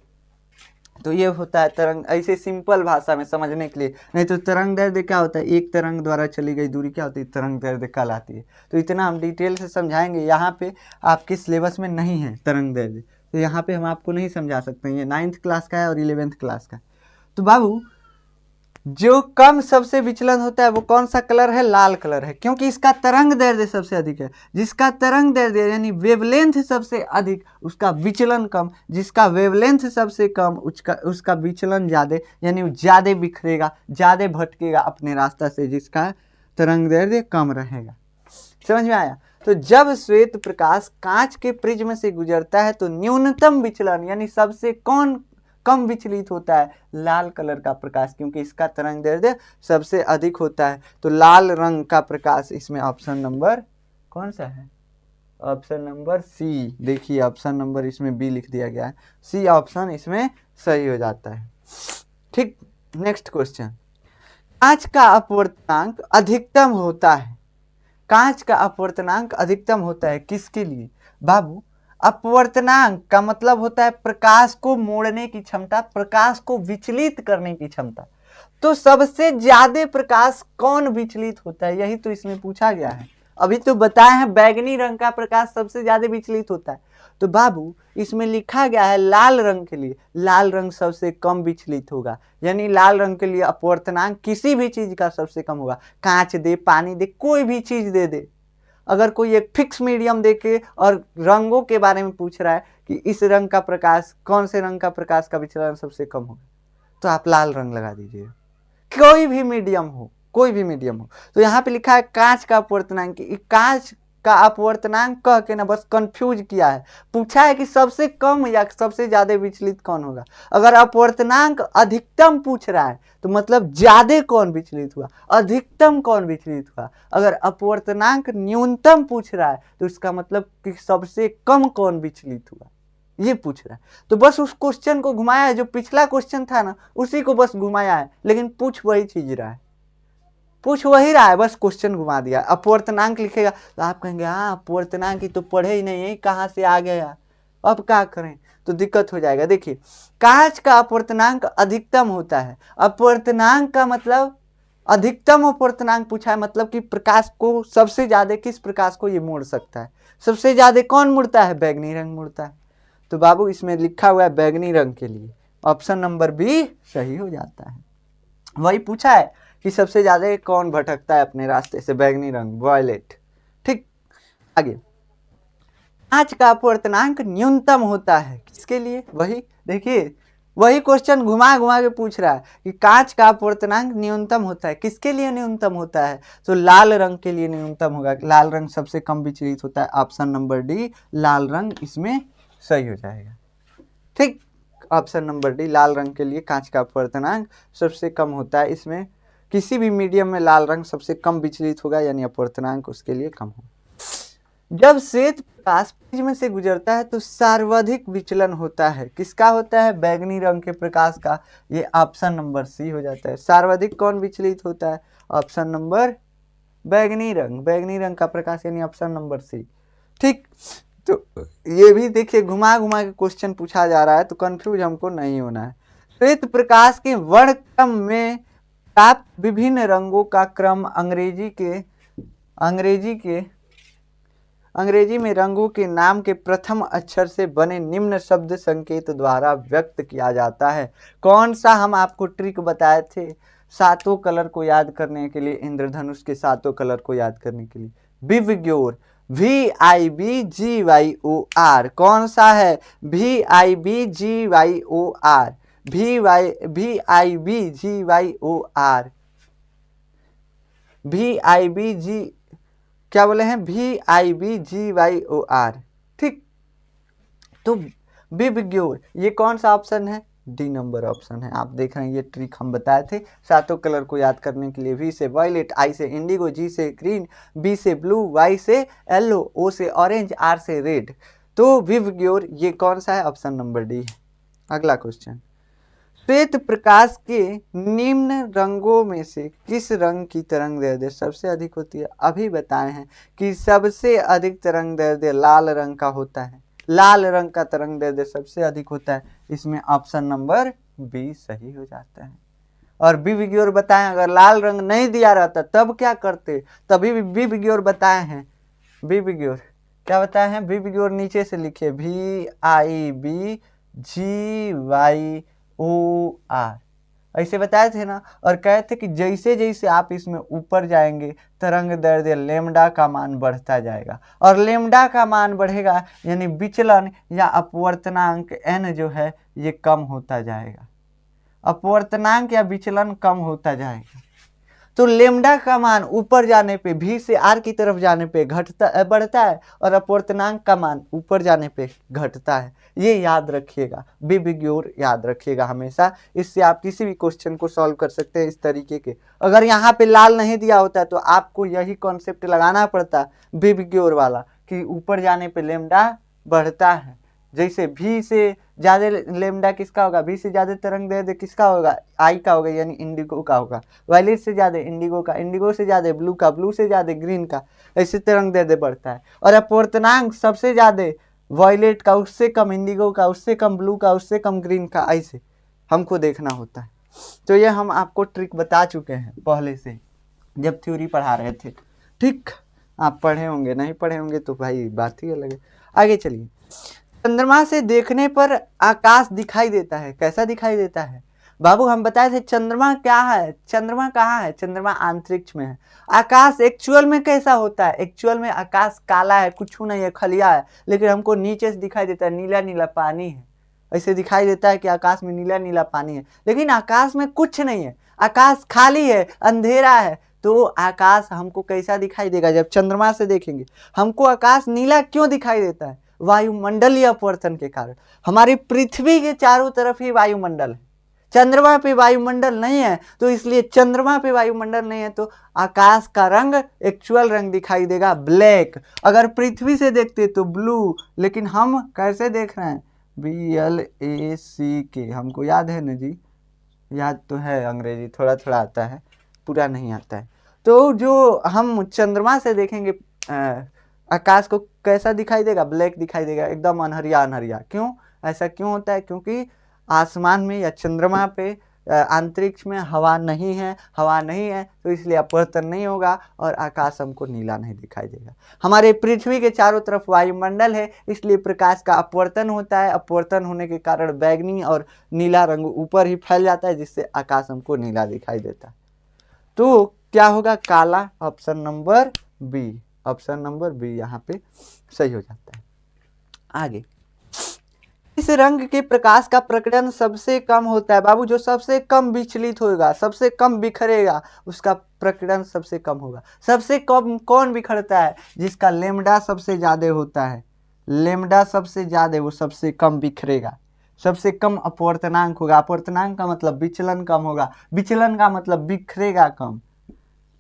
तो ये होता है तरंग, ऐसे सिंपल भाषा में समझने के लिए। नहीं तो तरंग दैर्ध्य क्या होता है? एक तरंग द्वारा चली गई दूरी क्या होती है? तरंग दैर्ध्य कहलाती है। तो इतना हम डिटेल से समझाएंगे, यहाँ पे आपके सिलेबस में नहीं है तरंग दैर्ध्य, तो यहाँ पे हम आपको नहीं समझा सकते। ये 9th क्लास का है और 11th क्लास का। तो बाबू, जो कम सबसे विचलन होता है वो कौन सा कलर है? लाल कलर है, क्योंकि इसका तरंग दैर्ध्य सबसे अधिक है। जिसका तरंग दैर्ध्य यानी वेवलेंथ सबसे अधिक, उसका विचलन कम। जिसका वेवलेंथ सबसे कम, उसका विचलन ज्यादा, यानी वो ज्यादा बिखरेगा, ज्यादा भटकेगा अपने रास्ता से, जिसका तरंग दैर्ध्य कम रहेगा। समझ में आया? तो जब श्वेत प्रकाश कांच के प्रिज्म से गुजरता है तो न्यूनतम विचलन यानी सबसे कम विचलित होता है लाल कलर का प्रकाश, क्योंकि इसका तरंग दैर्ध्य सबसे अधिक होता है। तो लाल रंग का प्रकाश इसमें ऑप्शन नंबर कौन सा है? Option number C. देखिए ऑप्शन नंबर इसमें बी लिख दिया गया है, सी ऑप्शन इसमें सही हो जाता है। ठीक, नेक्स्ट क्वेश्चन, कांच का अपवर्तनांक अधिकतम होता है। कांच का अपवर्तनांक अधिकतम होता है किसके लिए? बाबू, अपवर्तनांक का मतलब होता है प्रकाश को मोड़ने की क्षमता, प्रकाश को विचलित करने की क्षमता। तो सबसे ज्यादा प्रकाश कौन विचलित होता है, यही तो इसमें पूछा गया है। अभी तो बताए हैं बैगनी रंग का प्रकाश सबसे ज्यादा विचलित होता है, तो बाबू इसमें लिखा गया है लाल रंग के लिए लाल रंग सबसे कम विचलित होगा, यानी लाल रंग के लिए अपवर्तनांक किसी भी चीज का सबसे कम होगा। कांच दे, पानी दे, कोई भी चीज दे दे, अगर कोई एक फिक्स मीडियम देके और रंगों के बारे में पूछ रहा है कि इस रंग का प्रकाश, कौन से रंग का प्रकाश का विचलन सबसे कम होगा, तो आप लाल रंग लगा दीजिए, कोई भी मीडियम हो, कोई भी मीडियम हो। तो यहाँ पे लिखा है कांच का अपवर्तनांक, कांच का अपवर्तनांक कह के ना बस कंफ्यूज किया है। पूछा है कि सबसे कम या सबसे ज्यादा विचलित कौन होगा। अगर अपवर्तनांक अधिकतम पूछ रहा है तो मतलब ज्यादा कौन विचलित हुआ, अधिकतम कौन विचलित हुआ। अगर अपवर्तनांक न्यूनतम पूछ रहा है तो इसका मतलब कि सबसे कम कौन विचलित हुआ, ये पूछ रहा है। तो बस उस क्वेश्चन को घुमाया है, जो पिछला क्वेश्चन था ना उसी को बस घुमाया है, लेकिन पूछ वही चीज रहा है, पूछ वही रहा है, बस क्वेश्चन घुमा दिया। अपवर्तनांक लिखेगा तो आप कहेंगे हाँ अपवर्तनांक ही तो पढ़े ही नहीं है, कहाँ से आ गया, अब क्या करें, तो दिक्कत हो जाएगा। देखिए कांच का अपवर्तनांक अधिकतम होता है। अपवर्तनांक का मतलब अधिकतम अपवर्तनांक पूछा है, मतलब कि प्रकाश को सबसे ज्यादा किस प्रकाश को ये मोड़ सकता है। सबसे ज्यादा कौन मुड़ता है? बैगनी रंग मुड़ता है। तो बाबू इसमें लिखा हुआ है बैगनी रंग के लिए ऑप्शन नंबर बी सही हो जाता है। वही पूछा है कि सबसे ज्यादा कौन भटकता है अपने रास्ते से, बैगनी रंग, वॉयलेट। ठीक, आगे, कांच का अपवर्तनांक न्यूनतम होता है किसके लिए? वही देखिए, वही क्वेश्चन घुमा घुमा के पूछ रहा है कि कांच का अपवर्तनांक न्यूनतम होता है किसके लिए? न्यूनतम होता है तो लाल रंग के लिए न्यूनतम होगा। लाल रंग सबसे कम विचलित होता है, ऑप्शन नंबर डी लाल रंग इसमें सही हो जाएगा। ठीक, ऑप्शन नंबर डी लाल रंग के लिए कांच का अपवर्तनांक सबसे कम होता है। इसमें किसी भी मीडियम में लाल रंग सबसे कम विचलित होगा, यानी अपवर्तनांक उसके लिए कम हो। जब श्वेत प्रकाश प्रिज्म से गुजरता है तो सर्वाधिक विचलन होता है किसका होता है? बैगनी रंग के प्रकाश का। ये ऑप्शन नंबर सी हो जाता है। सर्वाधिक कौन विचलित होता है? ऑप्शन नंबर बैगनी रंग का प्रकाश यानी ऑप्शन नंबर सी। ठीक, तो ये भी देखिए घुमा घुमा के क्वेश्चन पूछा जा रहा है, तो कंफ्यूज हमको नहीं होना है। श्वेत प्रकाश के वर्णक्रम में प्राप्त विभिन्न रंगों का क्रम अंग्रेजी में रंगों के नाम के प्रथम अक्षर से बने निम्न शब्द संकेत द्वारा व्यक्त किया जाता है। कौन सा हम आपको ट्रिक बताए थे सातों कलर को याद करने के लिए, इंद्रधनुष के सातों कलर को याद करने के लिए? VIBGYOR, VIBGYOR। कौन सा है? VIBGYOR, VIBGYOR, VIBG क्या बोले हैं? VIBGYOR। ठीक, तो विबग्योर ये कौन सा ऑप्शन है? डी नंबर ऑप्शन है। आप देख रहे हैं ये ट्रिक हम बताए थे सातों कलर को याद करने के लिए। वी से वायलेट, आई से इंडिगो, जी से ग्रीन, बी से ब्लू, वाई से येलो, ओ से ऑरेंज, आर से रेड। तो विबग्योर ये कौन सा है? ऑप्शन नंबर डी है। अगला क्वेश्चन, श्वेत प्रकाश के निम्न रंगों में से किस रंग की तरंगदैर्ध्य सबसे अधिक होती है? अभी बताए हैं कि सबसे अधिक तरंगदैर्ध्य लाल रंग का होता है। लाल रंग का तरंगदैर्ध्य सबसे अधिक होता है। इसमें ऑप्शन नंबर बी सही हो जाता है। और विबग्योर बताएं, अगर लाल रंग नहीं दिया रहता तब क्या करते? तभी विबग्योर बताए हैं। विबग्योर क्या बताए हैं? विबग्योर नीचे से लिखिए, VIBGYOR, ऐसे बताए थे ना। और कहे थे कि जैसे जैसे आप इसमें ऊपर जाएंगे तरंगदैर्ध्य लेमडा का मान बढ़ता जाएगा, और लेमडा का मान बढ़ेगा यानी विचलन या अपवर्तनांक n जो है ये कम होता जाएगा। अपवर्तनांक या विचलन कम होता जाएगा। तो लेमडा का मान ऊपर जाने पे, भी से आर की तरफ जाने पे बढ़ता है, और अपवर्तनांक का मान ऊपर जाने पे घटता है। ये याद रखिएगा, विबग्योर याद रखिएगा हमेशा। इससे आप किसी भी क्वेश्चन को सॉल्व कर सकते हैं इस तरीके के। अगर यहाँ पे लाल नहीं दिया होता तो आपको यही कॉन्सेप्ट लगाना पड़ता विबग्योर वाला, कि ऊपर जाने पे लेमडा बढ़ता है। जैसे भी से ज़्यादा लेमडा किसका होगा? भी से ज़्यादा तरंगदैर्ध्य किसका होगा? आई का होगा, यानी इंडिगो का होगा। वायलेट से ज़्यादा इंडिगो का, इंडिगो से ज़्यादा ब्लू का, ब्लू से ज़्यादा ग्रीन का। ऐसे तरंगदैर्ध्य बढ़ता है। और अपवर्तनांक सबसे ज़्यादा वायलेट का, उससे कम इंडिगो का, उससे कम ब्लू का, उससे कम ग्रीन का। ऐसे हमको देखना होता है। तो ये हम आपको ट्रिक बता चुके हैं पहले से जब थ्योरी पढ़ा रहे थे। ठीक, आप पढ़े होंगे, नहीं पढ़े होंगे तो भाई बात ही अलग है। आगे चलिए, चंद्रमा से देखने पर आकाश दिखाई देता है। कैसा दिखाई देता है बाबू? हम बताए थे चंद्रमा क्या है? चंद्रमा कहाँ है? चंद्रमा अंतरिक्ष में है। आकाश एक्चुअल में कैसा होता है? एक्चुअल में आकाश काला है, कुछ नहीं है, खलिया है, लेकिन हमको नीचे से दिखाई देता है नीला नीला पानी है। ऐसे दिखाई देता है कि आकाश में नीला नीला पानी है, लेकिन आकाश में कुछ नहीं है, आकाश खाली है, अंधेरा है। तो आकाश हमको कैसा दिखाई देगा जब चंद्रमा से देखेंगे? हमको आकाश नीला क्यों दिखाई देता है? वायुमंडलीय अपवर्तन के कारण। हमारी पृथ्वी के चारों तरफ ही वायुमंडल है, चंद्रमा पे वायुमंडल नहीं है, तो इसलिए चंद्रमा पे वायुमंडल नहीं है तो आकाश का रंग एक्चुअल रंग दिखाई देगा ब्लैक। अगर पृथ्वी से देखते तो ब्लू, लेकिन हम कैसे देख रहे हैं? BLACK, हमको याद है ना जी? याद तो है, अंग्रेजी थोड़ा थोड़ा आता है, पूरा नहीं आता है। तो जो हम चंद्रमा से देखेंगे आकाश को कैसा दिखाई देगा? ब्लैक दिखाई देगा, एकदम अनहरिया अनहरिया। क्यों ऐसा क्यों होता है? क्योंकि आसमान में या चंद्रमा पे अंतरिक्ष में हवा नहीं है, तो इसलिए अपवर्तन नहीं होगा और आकाश हमको नीला नहीं दिखाई देगा। हमारे पृथ्वी के चारों तरफ वायुमंडल है, इसलिए प्रकाश का अपवर्तन होता है। अपवर्तन होने के कारण बैगनी और नीला रंग ऊपर ही फैल जाता है, जिससे आकाश हमको नीला दिखाई देता है। तो क्या होगा? काला। Option number B, option number B यहाँ पे सही हो जाता है। आगे, इस रंग के प्रकाश का प्रकरण सबसे कम होता है बाबू। जो सबसे कम विचलित होगा, सबसे कम बिखरेगा, उसका प्रकरण सबसे कम होगा। सबसे कम कौन बिखरता है? जिसका लेमडा सबसे ज्यादा होता है। लेमडा सबसे ज्यादा, वो सबसे कम बिखरेगा। सबसे कम अपवर्तनांक होगा। अपवर्तनांक का मतलब विचलन कम होगा, विचलन का मतलब बिखरेगा कम।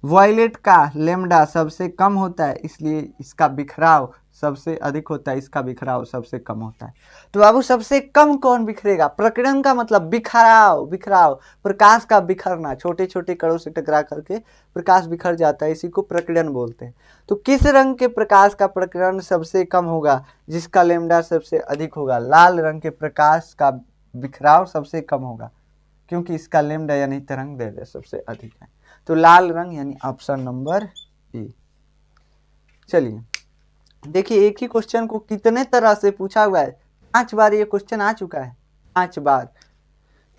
वायलेट का लेमडा सबसे कम होता है, इसलिए इसका बिखराव सबसे अधिक होता है, इसका बिखराव सबसे कम होता है। तो बाबू सबसे कम कौन बिखरेगा? प्रकीर्णन का मतलब बिखराव, बिखराव, प्रकाश का बिखरना, छोटे छोटे कणों से टकरा करके प्रकाश बिखर जाता है, इसी को प्रकीर्णन बोलते हैं। तो किस रंग के प्रकाश का प्रकीर्णन सबसे कम होगा, जिसका लैम्डा सबसे अधिक होगा? लाल रंग के प्रकाश का बिखराव सबसे कम होगा, क्योंकि इसका लैम्डा यानी तरंग दैर्ध्य सबसे अधिक है। तो लाल रंग यानी ऑप्शन नंबर बी। चलिए देखिए, एक ही क्वेश्चन को कितने तरह से पूछा हुआ है, 5 बार ये क्वेश्चन आ चुका है, 5 बार।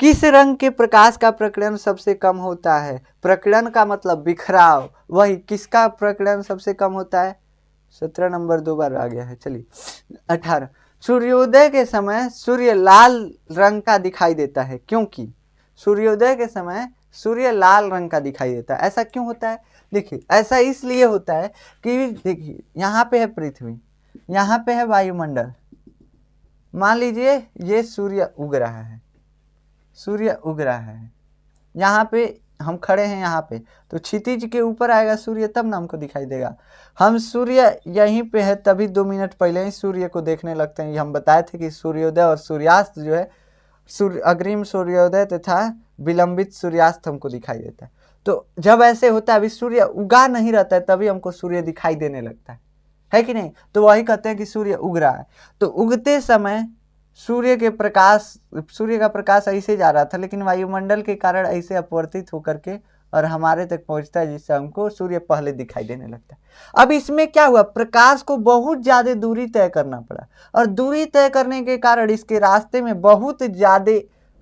किस रंग के प्रकाश का प्रकीर्णन सबसे कम होता है? प्रकीर्णन का मतलब बिखराव, वही किसका प्रकीर्णन सबसे कम होता है? 17 नंबर 2 बार आ गया है। चलिए 18, सूर्योदय के समय सूर्य लाल रंग का दिखाई देता है, क्योंकि सूर्योदय के समय सूर्य लाल रंग का दिखाई देता है। ऐसा क्यों होता है? देखिए, ऐसा इसलिए होता है कि देखिए यहाँ पे है पृथ्वी, यहाँ पे है वायुमंडल, मान लीजिए ये सूर्य उग रहा है, सूर्य उग रहा है, यहाँ पे हम खड़े हैं, यहाँ पे तो क्षितिज के ऊपर आएगा सूर्य, तब ना हमको दिखाई देगा। हम सूर्य यहीं पे है, तभी 2 मिनट पहले ही सूर्य को देखने लगते हैं। ये हम बताए थे कि सूर्योदय और सूर्यास्त जो है, अग्रिम सूर्योदय तथा विलंबित सूर्यास्त हमको दिखाई देता है। तो जब ऐसे होता है, अभी सूर्य उगा नहीं रहता है, तभी हमको सूर्य दिखाई देने लगता है कि नहीं? तो वही कहते हैं कि सूर्य उग रहा है। तो उगते समय सूर्य का प्रकाश ऐसे जा रहा था, लेकिन वायुमंडल के कारण ऐसे अपवर्तित होकर के और हमारे तक पहुंचता है, जिससे हमको सूर्य पहले दिखाई देने लगता है। अब इसमें क्या हुआ, प्रकाश को बहुत ज्यादा दूरी तय करना पड़ा, और दूरी तय करने के कारण इसके रास्ते में बहुत ज्यादा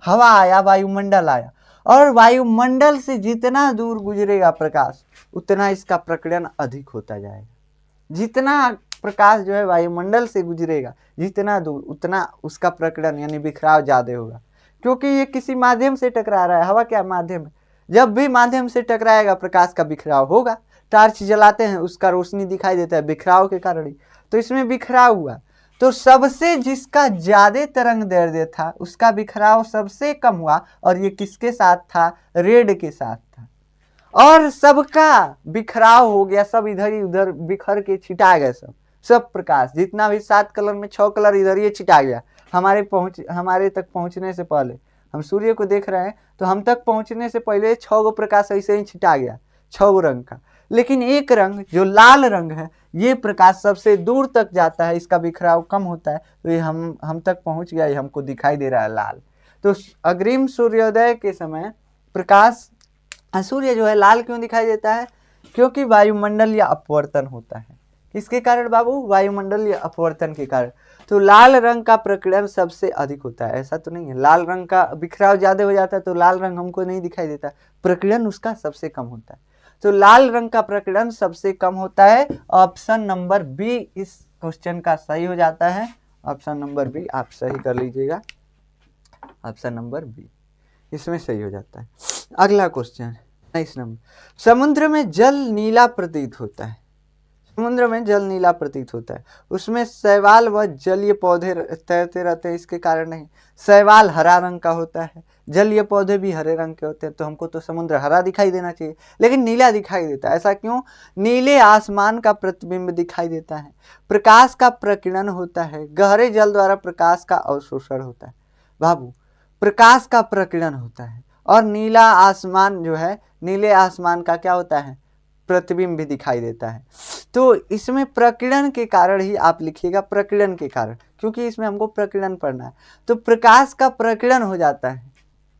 हवा आया, वायुमंडल आया, और वायुमंडल से जितना दूर गुजरेगा प्रकाश, उतना इसका प्रकीर्णन अधिक होता जाएगा। जितना प्रकाश जो है वायुमंडल से गुजरेगा जितना दूर, उतना उसका प्रकीर्णन यानी बिखराव ज्यादा होगा, क्योंकि ये किसी माध्यम से टकरा रहा है। हवा क्या माध्यम है? जब भी माध्यम से टकराएगा प्रकाश का बिखराव होगा। टॉर्च जलाते हैं, उसका रोशनी दिखाई देता है बिखराव के कारण ही, तो इसमें बिखराव हुआ। तो सबसे जिसका ज्यादा तरंग दैर्ध्य था, उसका बिखराव सबसे कम हुआ, और ये किसके साथ था? रेड के साथ था। और सबका बिखराव हो गया, सब इधर ही उधर बिखर के छिटा गए, सब प्रकाश, जितना भी 7 कलर में 6 कलर इधर ही छिटा गया। हमारे तक पहुंचने से पहले, हम सूर्य को देख रहे हैं, तो हम तक पहुंचने से पहले 6 गो प्रकाश ऐसे ही छिटा गया, 6 गो रंग का। लेकिन एक रंग जो लाल रंग है, ये प्रकाश सबसे दूर तक जाता है, इसका बिखराव कम होता है, तो ये हम तक पहुंच गया, ये हमको दिखाई दे रहा है लाल। तो अग्रिम सूर्योदय के समय प्रकाश, सूर्य जो है लाल क्यों दिखाई देता है? क्योंकि वायुमंडल या अपवर्तन होता है। किसके कारण बाबू? वायुमंडल या अपवर्तन के कारण। तो लाल रंग का प्रकीर्णन सबसे अधिक होता है, ऐसा तो नहीं है। लाल रंग का बिखराव ज्यादा हो जाता है, तो लाल रंग हमको नहीं दिखाई देता, प्रकीर्णन उसका सबसे कम होता है। तो लाल रंग का प्रकीर्णन सबसे कम होता है। ऑप्शन नंबर बी इस क्वेश्चन का सही हो जाता है। ऑप्शन नंबर बी आप सही कर लीजिएगा, ऑप्शन नंबर बी इसमें सही हो जाता है। अगला क्वेश्चन 19 नंबर, समुद्र में जल नीला प्रतीत होता है। समुद्र में जल नीला प्रतीत होता है, उसमें शैवाल व जलीय पौधे तैरते रहते हैं, इसके कारण नहीं। शैवाल हरा रंग का होता है, जलीय पौधे भी हरे रंग के होते हैं, तो हमको तो समुद्र हरा दिखाई देना चाहिए, लेकिन नीला दिखाई देता है। ऐसा क्यों? नीले आसमान का प्रतिबिंब दिखाई देता है, प्रकाश का प्रकीर्णन होता है, गहरे जल द्वारा प्रकाश का अवशोषण होता है। बाबू, प्रकाश का प्रकीर्णन होता है, और नीला आसमान जो है, नीले आसमान का क्या होता है? प्रतिबिंब भी दिखाई देता है। तो इसमें प्रकीर्णन के कारण ही आप लिखिएगा, प्रकीर्णन के कारण, क्योंकि इसमें हमको प्रकीर्णन पढ़ना है। तो प्रकाश का प्रकीर्णन हो जाता है।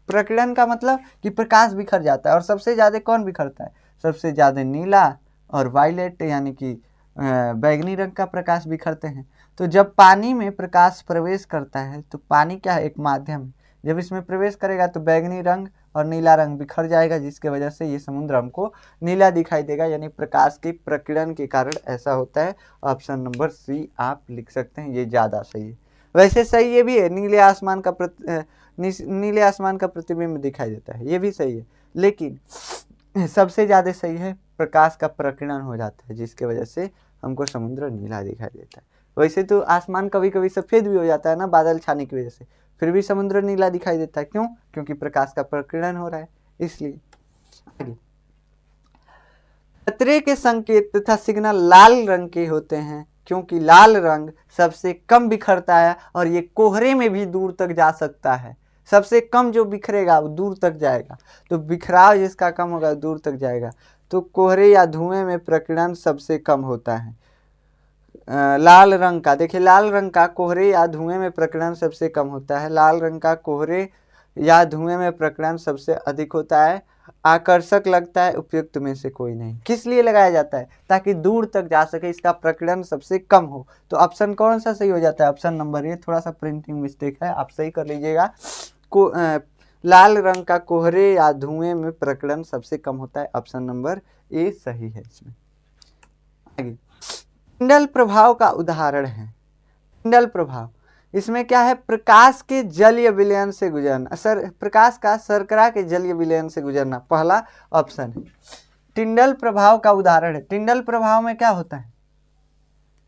प्रकीर्णन का मतलब कि प्रकाश बिखर जाता है, और सबसे ज्यादा कौन बिखरता है? सबसे ज्यादा नीला और वायलेट यानी कि बैगनी रंग का प्रकाश बिखरते हैं। तो जब पानी में प्रकाश प्रवेश करता है, तो पानी क्या है? एक माध्यम है। जब इसमें प्रवेश करेगा तो बैगनी रंग और नीला रंग बिखर जाएगा, जिसके वजह से ये समुद्र हमको नीला दिखाई देगा, यानी प्रकाश के प्रकीर्णन के कारण ऐसा होता है। ऑप्शन नंबर सी आप लिख सकते हैं, ये ज़्यादा सही है। वैसे सही ये भी है, नीले आसमान का प्रतिबिंब दिखाई देता है, ये भी सही है, लेकिन सबसे ज़्यादा सही है प्रकाश का प्रकीर्णन हो जाता है, जिसके वजह से हमको समुद्र नीला दिखाई देता है। वैसे तो आसमान कभी कभी सफ़ेद भी हो जाता है ना, बादल छाने की वजह से, फिर भी समुद्र नीला दिखाई देता है। क्यों? क्योंकि प्रकाश का प्रकीर्णन हो रहा है, इसलिए। खतरे के संकेत तथा सिग्नल लाल रंग के होते हैं, क्योंकि लाल रंग सबसे कम बिखरता है और ये कोहरे में भी दूर तक जा सकता है। सबसे कम जो बिखरेगा वो दूर तक जाएगा, तो बिखराव जिसका कम होगा दूर तक जाएगा। तो कोहरे या धुएं में प्रकीर्णन सबसे कम होता है। लाल रंग का, देखिए लाल रंग का कोहरे या धुएं में प्रकीर्णन सबसे कम होता है। लाल रंग का कोहरे या धुएं में प्रकीर्णन सबसे अधिक होता है। आकर्षक लगता है, उपयुक्त में से कोई नहीं। किस लिए लगाया जाता है? ताकि दूर तक जा सके, इसका प्रकीर्णन सबसे कम हो। तो ऑप्शन कौन सा सही हो जाता है? Option number A. थोड़ा सा प्रिंटिंग मिस्टेक है, आप सही कर लीजिएगा। लाल रंग का कोहरे या धुएं में प्रकीर्णन सबसे कम होता है। ऑप्शन नंबर ए सही है इसमें। आगे टिंडल प्रभाव का उदाहरण है। टिंडल प्रभाव, इसमें क्या है? प्रकाश के जलीय विलयन से गुजरना, प्रकाश का शर्करा के जलीय विलयन से गुजरना, पहला ऑप्शन है। टिंडल प्रभाव का उदाहरण है। टिंडल प्रभाव में क्या होता है?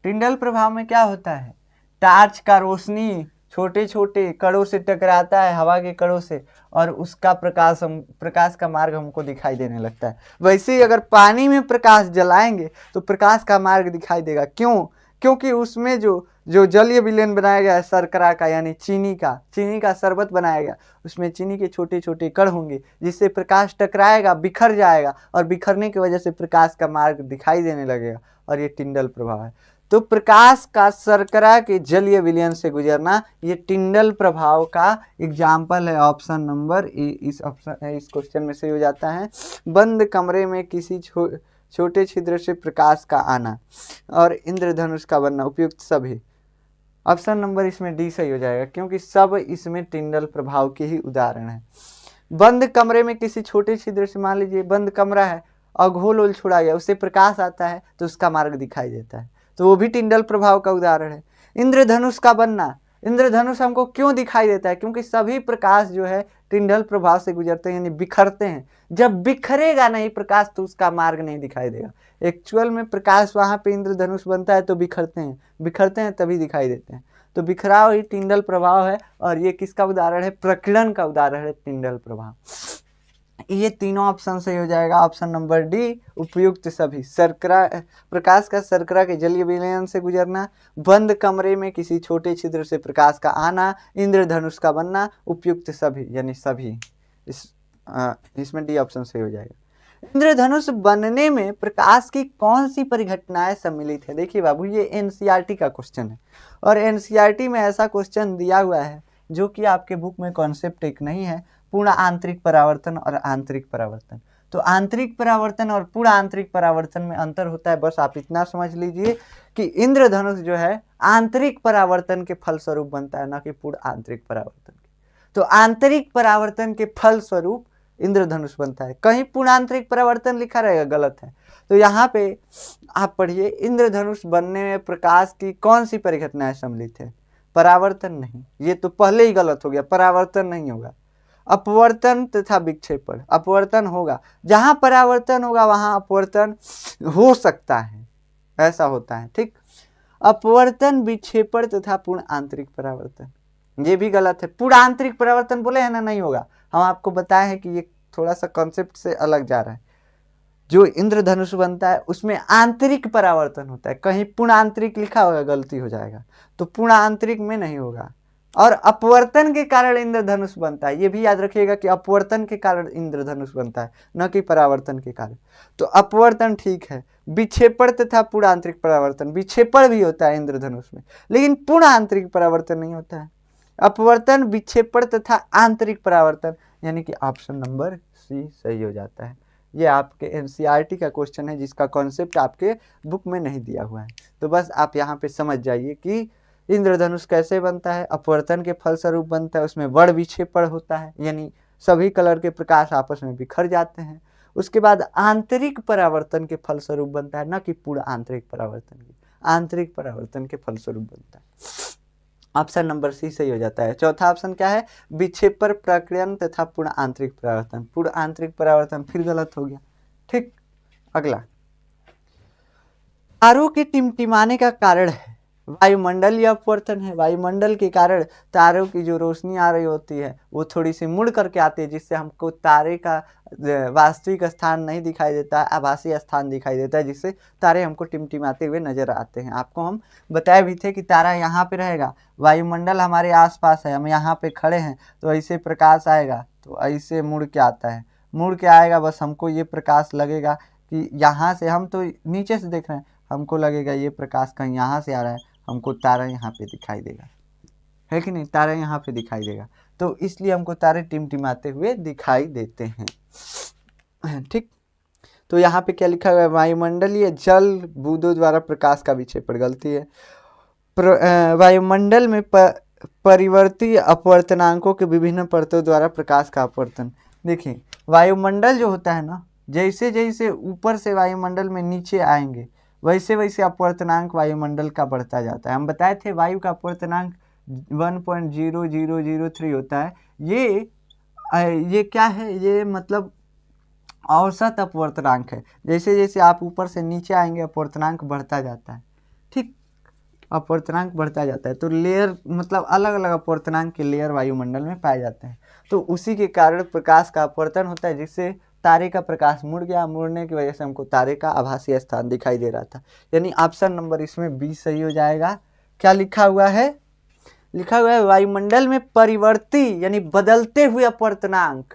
टिंडल प्रभाव में क्या होता है? टार्च का रोशनी छोटे छोटे कणों से टकराता है, हवा के कणों से, और उसका प्रकाश का मार्ग हमको दिखाई देने लगता है। वैसे ही अगर पानी में प्रकाश जलाएंगे तो प्रकाश का मार्ग दिखाई देगा। क्यों? क्योंकि उसमें जो जलीय विलयन बनाया गया है शर्करा का, यानी चीनी का शरबत बनाया गया, उसमें चीनी के छोटे छोटे कण होंगे, जिससे प्रकाश टकराएगा, बिखर जाएगा, और बिखरने की वजह से प्रकाश का मार्ग दिखाई देने लगेगा, और ये टिंडल प्रभाव है। तो प्रकाश का शर्करा के जलीय विलयन से गुजरना, ये टिंडल प्रभाव का एग्जाम्पल है। ऑप्शन नंबर ए इस क्वेश्चन में सही हो जाता है। बंद कमरे में किसी छोटे छिद्र से प्रकाश का आना और इंद्रधनुष का बनना, उपयुक्त सभी। ऑप्शन नंबर इसमें डी सही हो जाएगा, क्योंकि सब इसमें टिंडल प्रभाव के ही उदाहरण है। बंद कमरे में किसी छोटे छिद्र से, मान लीजिए बंद कमरा है और घोल ओल छोड़ा गया, उससे प्रकाश आता है तो उसका मार्ग दिखाई देता है, तो वो भी टिंडल प्रभाव का उदाहरण है। इंद्रधनुष का बनना, इंद्रधनुष हमको क्यों दिखाई देता है? क्योंकि सभी प्रकाश जो है टिंडल प्रभाव से गुजरते हैं, यानी बिखरते हैं। जब बिखरेगा नहीं प्रकाश तो उसका मार्ग नहीं दिखाई देगा। एक्चुअल में प्रकाश वहाँ पे इंद्रधनुष बनता है तो बिखरते हैं तभी दिखाई देते हैं। तो बिखराव ही टिंडल प्रभाव है, और ये किसका उदाहरण है? प्रकीर्णन का उदाहरण है टिंडल प्रभाव। ये तीनों ऑप्शन सही हो जाएगा। ऑप्शन नंबर डी, उपयुक्त सभी। प्रकाश का शर्करा के जलीय विलयन से गुजरना, बंद कमरे में किसी छोटे छिद्र से प्रकाश का आना, इंद्रधनुष का बनना, उपयुक्त सभी, यानी सभी। इसमें डी ऑप्शन सही हो जाएगा। इंद्रधनुष बनने में प्रकाश की कौन सी परिघटनाएं सम्मिलित है? देखिए बाबू, ये एनसीईआरटी का क्वेश्चन है, और एनसीईआरटी में ऐसा क्वेश्चन दिया हुआ है जो कि आपके बुक में कॉन्सेप्ट एक नहीं है, पूर्ण आंतरिक परावर्तन और आंतरिक परावर्तन। तो आंतरिक परावर्तन और पूर्ण आंतरिक परावर्तन में अंतर होता है। बस आप इतना समझ लीजिए कि इंद्रधनुष जो है आंतरिक परावर्तन के फलस्वरूप बनता है, ना कि पूर्ण आंतरिक परावर्तन के। तो आंतरिक परावर्तन के फलस्वरूप इंद्रधनुष बनता है। कहीं पूर्ण आंतरिक परावर्तन लिखा रहेगा, गलत है। तो यहाँ पे आप पढ़िए, इंद्रधनुष बनने में प्रकाश की कौन सी परिघटनाएं सम्मिलित है? परावर्तन नहीं, ये तो पहले ही गलत हो गया, परावर्तन नहीं होगा। अपवर्तन तथा विक्षेपण, अपवर्तन होगा, जहां परावर्तन होगा वहां अपवर्तन हो सकता है, ऐसा होता है, ठीक। अपवर्तन, विक्षेपण तथा पूर्ण आंतरिक परावर्तन, ये भी गलत है। पूर्ण आंतरिक परावर्तन बोले है ना, नहीं होगा। हम आपको बताए हैं कि ये थोड़ा सा कॉन्सेप्ट से अलग जा रहा है। जो इंद्रधनुष बनता है उसमें आंतरिक परावर्तन होता है, कहीं पूर्ण आंतरिक लिखा होगा, गलती हो जाएगा, तो पूर्ण आंतरिक में नहीं होगा। और अपवर्तन के कारण इंद्रधनुष बनता है, ये भी याद रखिएगा कि अपवर्तन के कारण इंद्रधनुष बनता है, न कि परावर्तन के कारण। तो अपवर्तन ठीक है। विक्षेपण तथा पूर्ण आंतरिक परावर्तन, विक्षेपण भी होता है इंद्रधनुष में, लेकिन पूर्ण आंतरिक परावर्तन नहीं होता है। अपवर्तन, विक्षेपण तथा आंतरिक परावर्तन, यानी कि ऑप्शन नंबर सी सही हो जाता है। ये आपके एनसीईआरटी का क्वेश्चन है जिसका कॉन्सेप्ट आपके बुक में नहीं दिया हुआ है। तो बस आप यहाँ पे समझ जाइए कि इंद्रधनुष कैसे बनता है। अपवर्तन के फलस्वरूप बनता है, उसमें वर्ण विक्षेपण होता है, यानी सभी कलर के प्रकाश आपस में बिखर जाते हैं। उसके बाद आंतरिक परावर्तन के फलस्वरूप बनता है, न कि पूर्ण आंतरिक परावर्तन के, आंतरिक परावर्तन के फलस्वरूप बनता है। ऑप्शन नंबर सी सही हो जाता है। चौथा ऑप्शन क्या है? विक्षेपण, प्रकीर्णन तथा पूर्ण आंतरिक परावर्तन। पूर्ण आंतरिक परावर्तन फिर गलत हो गया, ठीक। अगला, तारों के टिमटिमाने का कारण है। वायुमंडलीय अपवर्तन है। वायुमंडल के कारण तारों की जो रोशनी आ रही होती है वो थोड़ी सी मुड़ करके आती है, जिससे हमको तारे का वास्तविक स्थान नहीं दिखाई देता है, आभासी स्थान दिखाई देता है, जिससे तारे हमको टिमटिमाते हुए नजर आते हैं। आपको हम बताए भी थे कि तारा यहाँ पे रहेगा, वायुमंडल हमारे आसपास है, हम यहाँ पे खड़े हैं तो ऐसे प्रकाश आएगा, तो ऐसे मुड़ के आता है, मुड़ के आएगा, बस हमको ये प्रकाश लगेगा कि यहाँ से, हम तो नीचे से देख रहे हैं, हमको लगेगा ये प्रकाश कहीं यहाँ से आ रहा है, हमको तारा यहाँ पे दिखाई देगा, है कि नहीं, तारा यहाँ पे दिखाई देगा, तो इसलिए हमको तारे टिमटिमाते हुए दिखाई देते हैं। ठीक, तो यहाँ पे क्या लिखा हुआ है, वायुमंडलीय जल बूंदों द्वारा प्रकाश का विक्षेपण, गलती है। वायुमंडल में परिवर्ती अपवर्तनांकों के विभिन्न परतों द्वारा प्रकाश का अपवर्तन। देखिए वायुमंडल जो होता है ना, जैसे जैसे ऊपर से वायुमंडल में नीचे आएंगे वैसे वैसे अपवर्तनांक वायुमंडल का बढ़ता जाता है। हम बताए थे वायु का अपवर्तनांक 1.0003 होता है। ये क्या है, ये मतलब औसत अपवर्तनांक है। जैसे जैसे आप ऊपर से नीचे आएंगे अपवर्तनांक बढ़ता जाता है। ठीक, अपवर्तनांक बढ़ता जाता है, तो लेयर मतलब अलग अलग अपवर्तनांक के लेयर वायुमंडल में पाए जाते हैं, तो उसी के कारण प्रकाश का अपवर्तन होता है, जिससे तारे का प्रकाश मुड़ गया, मुड़ने की वजह से हमको तारे का आभासी स्थान दिखाई दे रहा था। यानी ऑप्शन नंबर इसमें बी सही हो जाएगा। क्या लिखा हुआ है, लिखा हुआ है वायुमंडल में परिवर्ती यानी बदलते हुए अपवर्तनांक,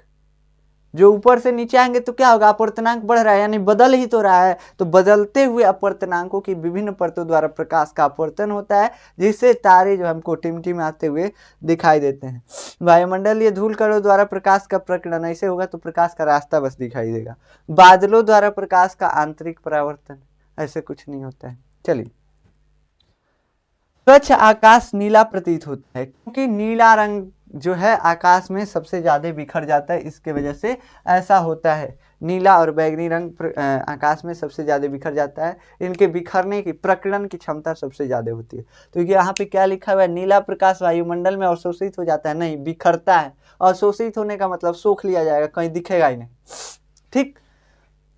जो ऊपर से नीचे आएंगे तो क्या होगा, अपवर्तनांक बढ़ रहा है, यानी बदल ही तो रहा है, तो बदलते हुए अपवर्तनांकों की विभिन्न परतों द्वारा प्रकाश का अपवर्तन होता है, जिससे तारे जो हमको टिमटिमाते हुए दिखाई देते हैं। वायुमंडलीय धूल कणों द्वारा प्रकाश का प्रकीर्णन ऐसे होगा तो प्रकाश का रास्ता बस दिखाई देगा। बादलों द्वारा प्रकाश का आंतरिक परावर्तन, ऐसे कुछ नहीं होता है। चलिए, स्वच्छ आकाश नीला प्रतीत होता है, क्योंकि नीला रंग जो है आकाश में सबसे ज़्यादा बिखर जाता है, इसके वजह से ऐसा होता है। नीला और बैगनी रंग आकाश में सबसे ज़्यादा बिखर जाता है, इनके बिखरने की प्रकीर्णन की क्षमता सबसे ज़्यादा होती है। तो यहाँ पे क्या लिखा हुआ है, नीला प्रकाश वायुमंडल में अवशोषित हो जाता है, नहीं बिखरता है। अवशोषित होने का मतलब सोख लिया जाएगा, कहीं दिखेगा ही नहीं। ठीक,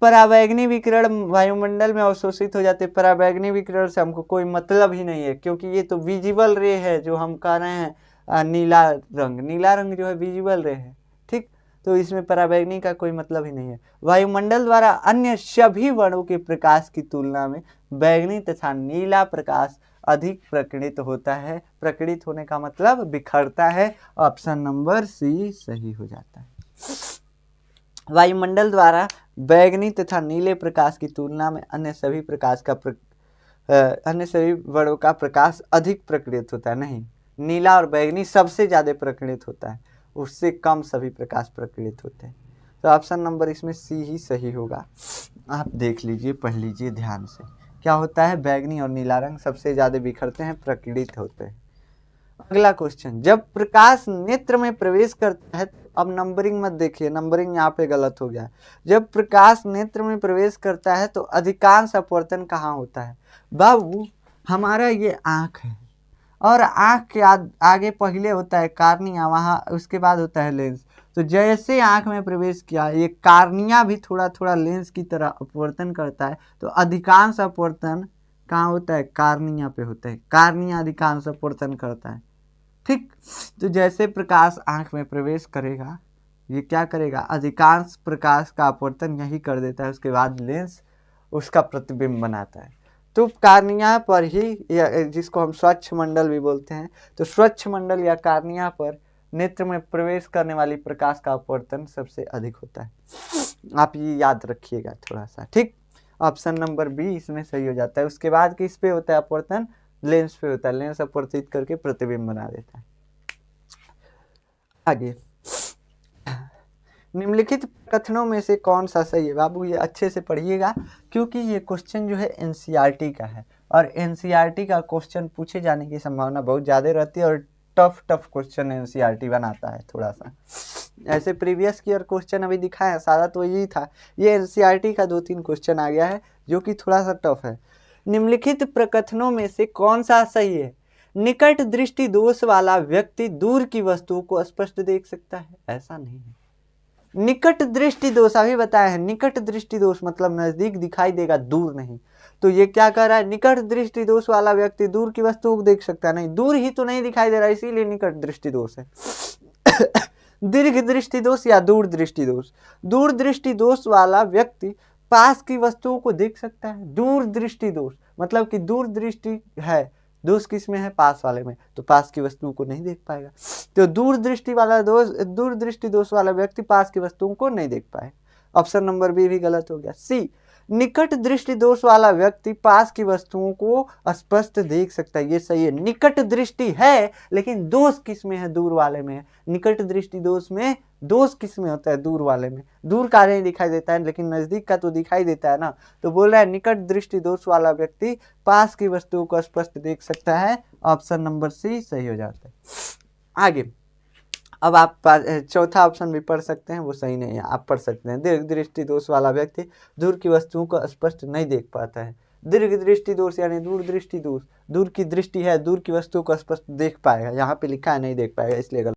पराबैंगनी विकिरण वायुमंडल में अवशोषित हो जाते हैं। पराबैंगनी विकिरण से हमको कोई मतलब ही नहीं है, क्योंकि ये तो विजिबल रे है, जो हम कह रहे हैं नीला रंग जो है विजिबल रे है। ठीक, तो इसमें पराबैंगनी का कोई मतलब ही नहीं है। वायुमंडल द्वारा अन्य सभी वर्णों के प्रकाश की तुलना में बैगनी तथा नीला प्रकाश अधिक प्रकीर्णित होता है। प्रकीर्णित होने का मतलब बिखरता है। ऑप्शन नंबर सी सही हो जाता है। वायुमंडल द्वारा बैगनी तथा नीले प्रकाश की तुलना में अन्य सभी वर्णों का प्रकाश अधिक प्रकीर्णित होता है। नहीं, नीला और बैगनी सबसे ज़्यादा प्रकीर्णित होता है, उससे कम सभी प्रकाश प्रकीर्णित होते हैं। तो ऑप्शन नंबर इसमें सी ही सही होगा। आप देख लीजिए, पढ़ लीजिए ध्यान से, क्या होता है, बैगनी और नीला रंग सबसे ज़्यादा बिखरते हैं, प्रकीर्णित होते हैं। अगला क्वेश्चन, जब प्रकाश नेत्र में प्रवेश करता है, अब नंबरिंग मत देखिए, नंबरिंग यहाँ पे गलत हो गया। जब प्रकाश नेत्र में प्रवेश करता है तो अधिकांश अपवर्तन कहाँ होता है? बाबू, हमारा ये आँख है और आँख के आगे पहले होता है कार्निया, वहाँ उसके बाद होता है लेंस। तो जैसे आँख में प्रवेश किया, ये कार्निया भी थोड़ा थोड़ा लेंस की तरह अपवर्तन करता है, तो अधिकांश अपवर्तन कहाँ होता है? कार्निया पे होता है। कार्निया अधिकांश अपवर्तन करता है। ठीक, तो जैसे प्रकाश आँख में प्रवेश करेगा, ये क्या करेगा, अधिकांश प्रकाश का अपवर्तन यही कर देता है, उसके बाद लेंस उसका प्रतिबिंब बनाता है। तो कार्निया पर ही, जिसको हम स्वच्छ मंडल भी बोलते हैं, तो स्वच्छ मंडल या कार्निया पर नेत्र में प्रवेश करने वाली प्रकाश का अपवर्तन सबसे अधिक होता है। आप ये याद रखिएगा थोड़ा सा। ठीक, ऑप्शन नंबर बी इसमें सही हो जाता है। उसके बाद किस पे होता है अपवर्तन? लेंस पे होता है। लेंस अपवर्तित करके प्रतिबिंब बना देता है। आगे, निम्नलिखित कथनों में से कौन सा सही है? बाबू ये अच्छे से पढ़िएगा, क्योंकि ये क्वेश्चन जो है एनसीईआरटी का है, और एनसीईआरटी का क्वेश्चन पूछे जाने की संभावना बहुत ज़्यादा रहती है, और टफ क्वेश्चन एनसीईआरटी बनाता है थोड़ा सा। ऐसे प्रीवियस ईयर क्वेश्चन अभी दिखाया, सारा तो यही था, ये एनसीईआरटी का 2-3 क्वेश्चन आ गया है जो कि थोड़ा सा टफ है। निम्नलिखित प्रकथनों में से कौन सा सही है? निकट दृष्टि दोष वाला व्यक्ति दूर की वस्तुओं को स्पष्ट देख सकता है? ऐसा नहीं है। निकट दृष्टि दोष अभी बताया है, निकट दृष्टि दोष मतलब नजदीक दिखाई देगा, दूर नहीं। तो ये क्या कर रहा है, निकट दृष्टि दोष वाला व्यक्ति दूर की वस्तुओं को देख सकता है, नहीं दूर ही तो नहीं दिखाई दे रहा, इसीलिए निकट दृष्टि दोष है। दीर्घ दृष्टि दोष या दूर दृष्टि दोष, दूर दृष्टि दोष वाला व्यक्ति पास की वस्तुओं को देख सकता है। दूर दृष्टि दोष मतलब कि दूर दृष्टि है, दोष किस में है, पास वाले में, तो पास की वस्तुओं को नहीं देख पाएगा। तो दूर दृष्टि वाला दोष, दूर दृष्टि दोष वाला व्यक्ति पास की वस्तुओं को नहीं देख पाए। ऑप्शन नंबर बी भी गलत हो गया। सी, निकट दृष्टि दोष वाला व्यक्ति पास की वस्तुओं को स्पष्ट देख सकता है, ये सही है। निकट दृष्टि है लेकिन दोष किस में है, दूर वाले में है। निकट दृष्टि दोष में दोष किस में होता है, दूर वाले में। दूर का नहीं दिखाई देता है लेकिन नजदीक का तो दिखाई देता है ना, तो बोल रहा है निकट दृष्टि दोष वाला व्यक्ति पास की वस्तुओं को स्पष्ट देख सकता है। ऑप्शन नंबर सी सही हो जाता है। आगे अब आप चौथा ऑप्शन भी पढ़ सकते हैं, वो सही नहीं है, आप पढ़ सकते हैं। दीर्घ दृष्टि दोष वाला व्यक्ति दूर की वस्तुओं को स्पष्ट नहीं देख पाता है। दीर्घ दृष्टि दोष यानी दूर दृष्टि दोष, दूर की दृष्टि है, दूर की वस्तुओं को स्पष्ट देख पाएगा, यहाँ पे लिखा है नहीं देख पाएगा, इसलिए गलत।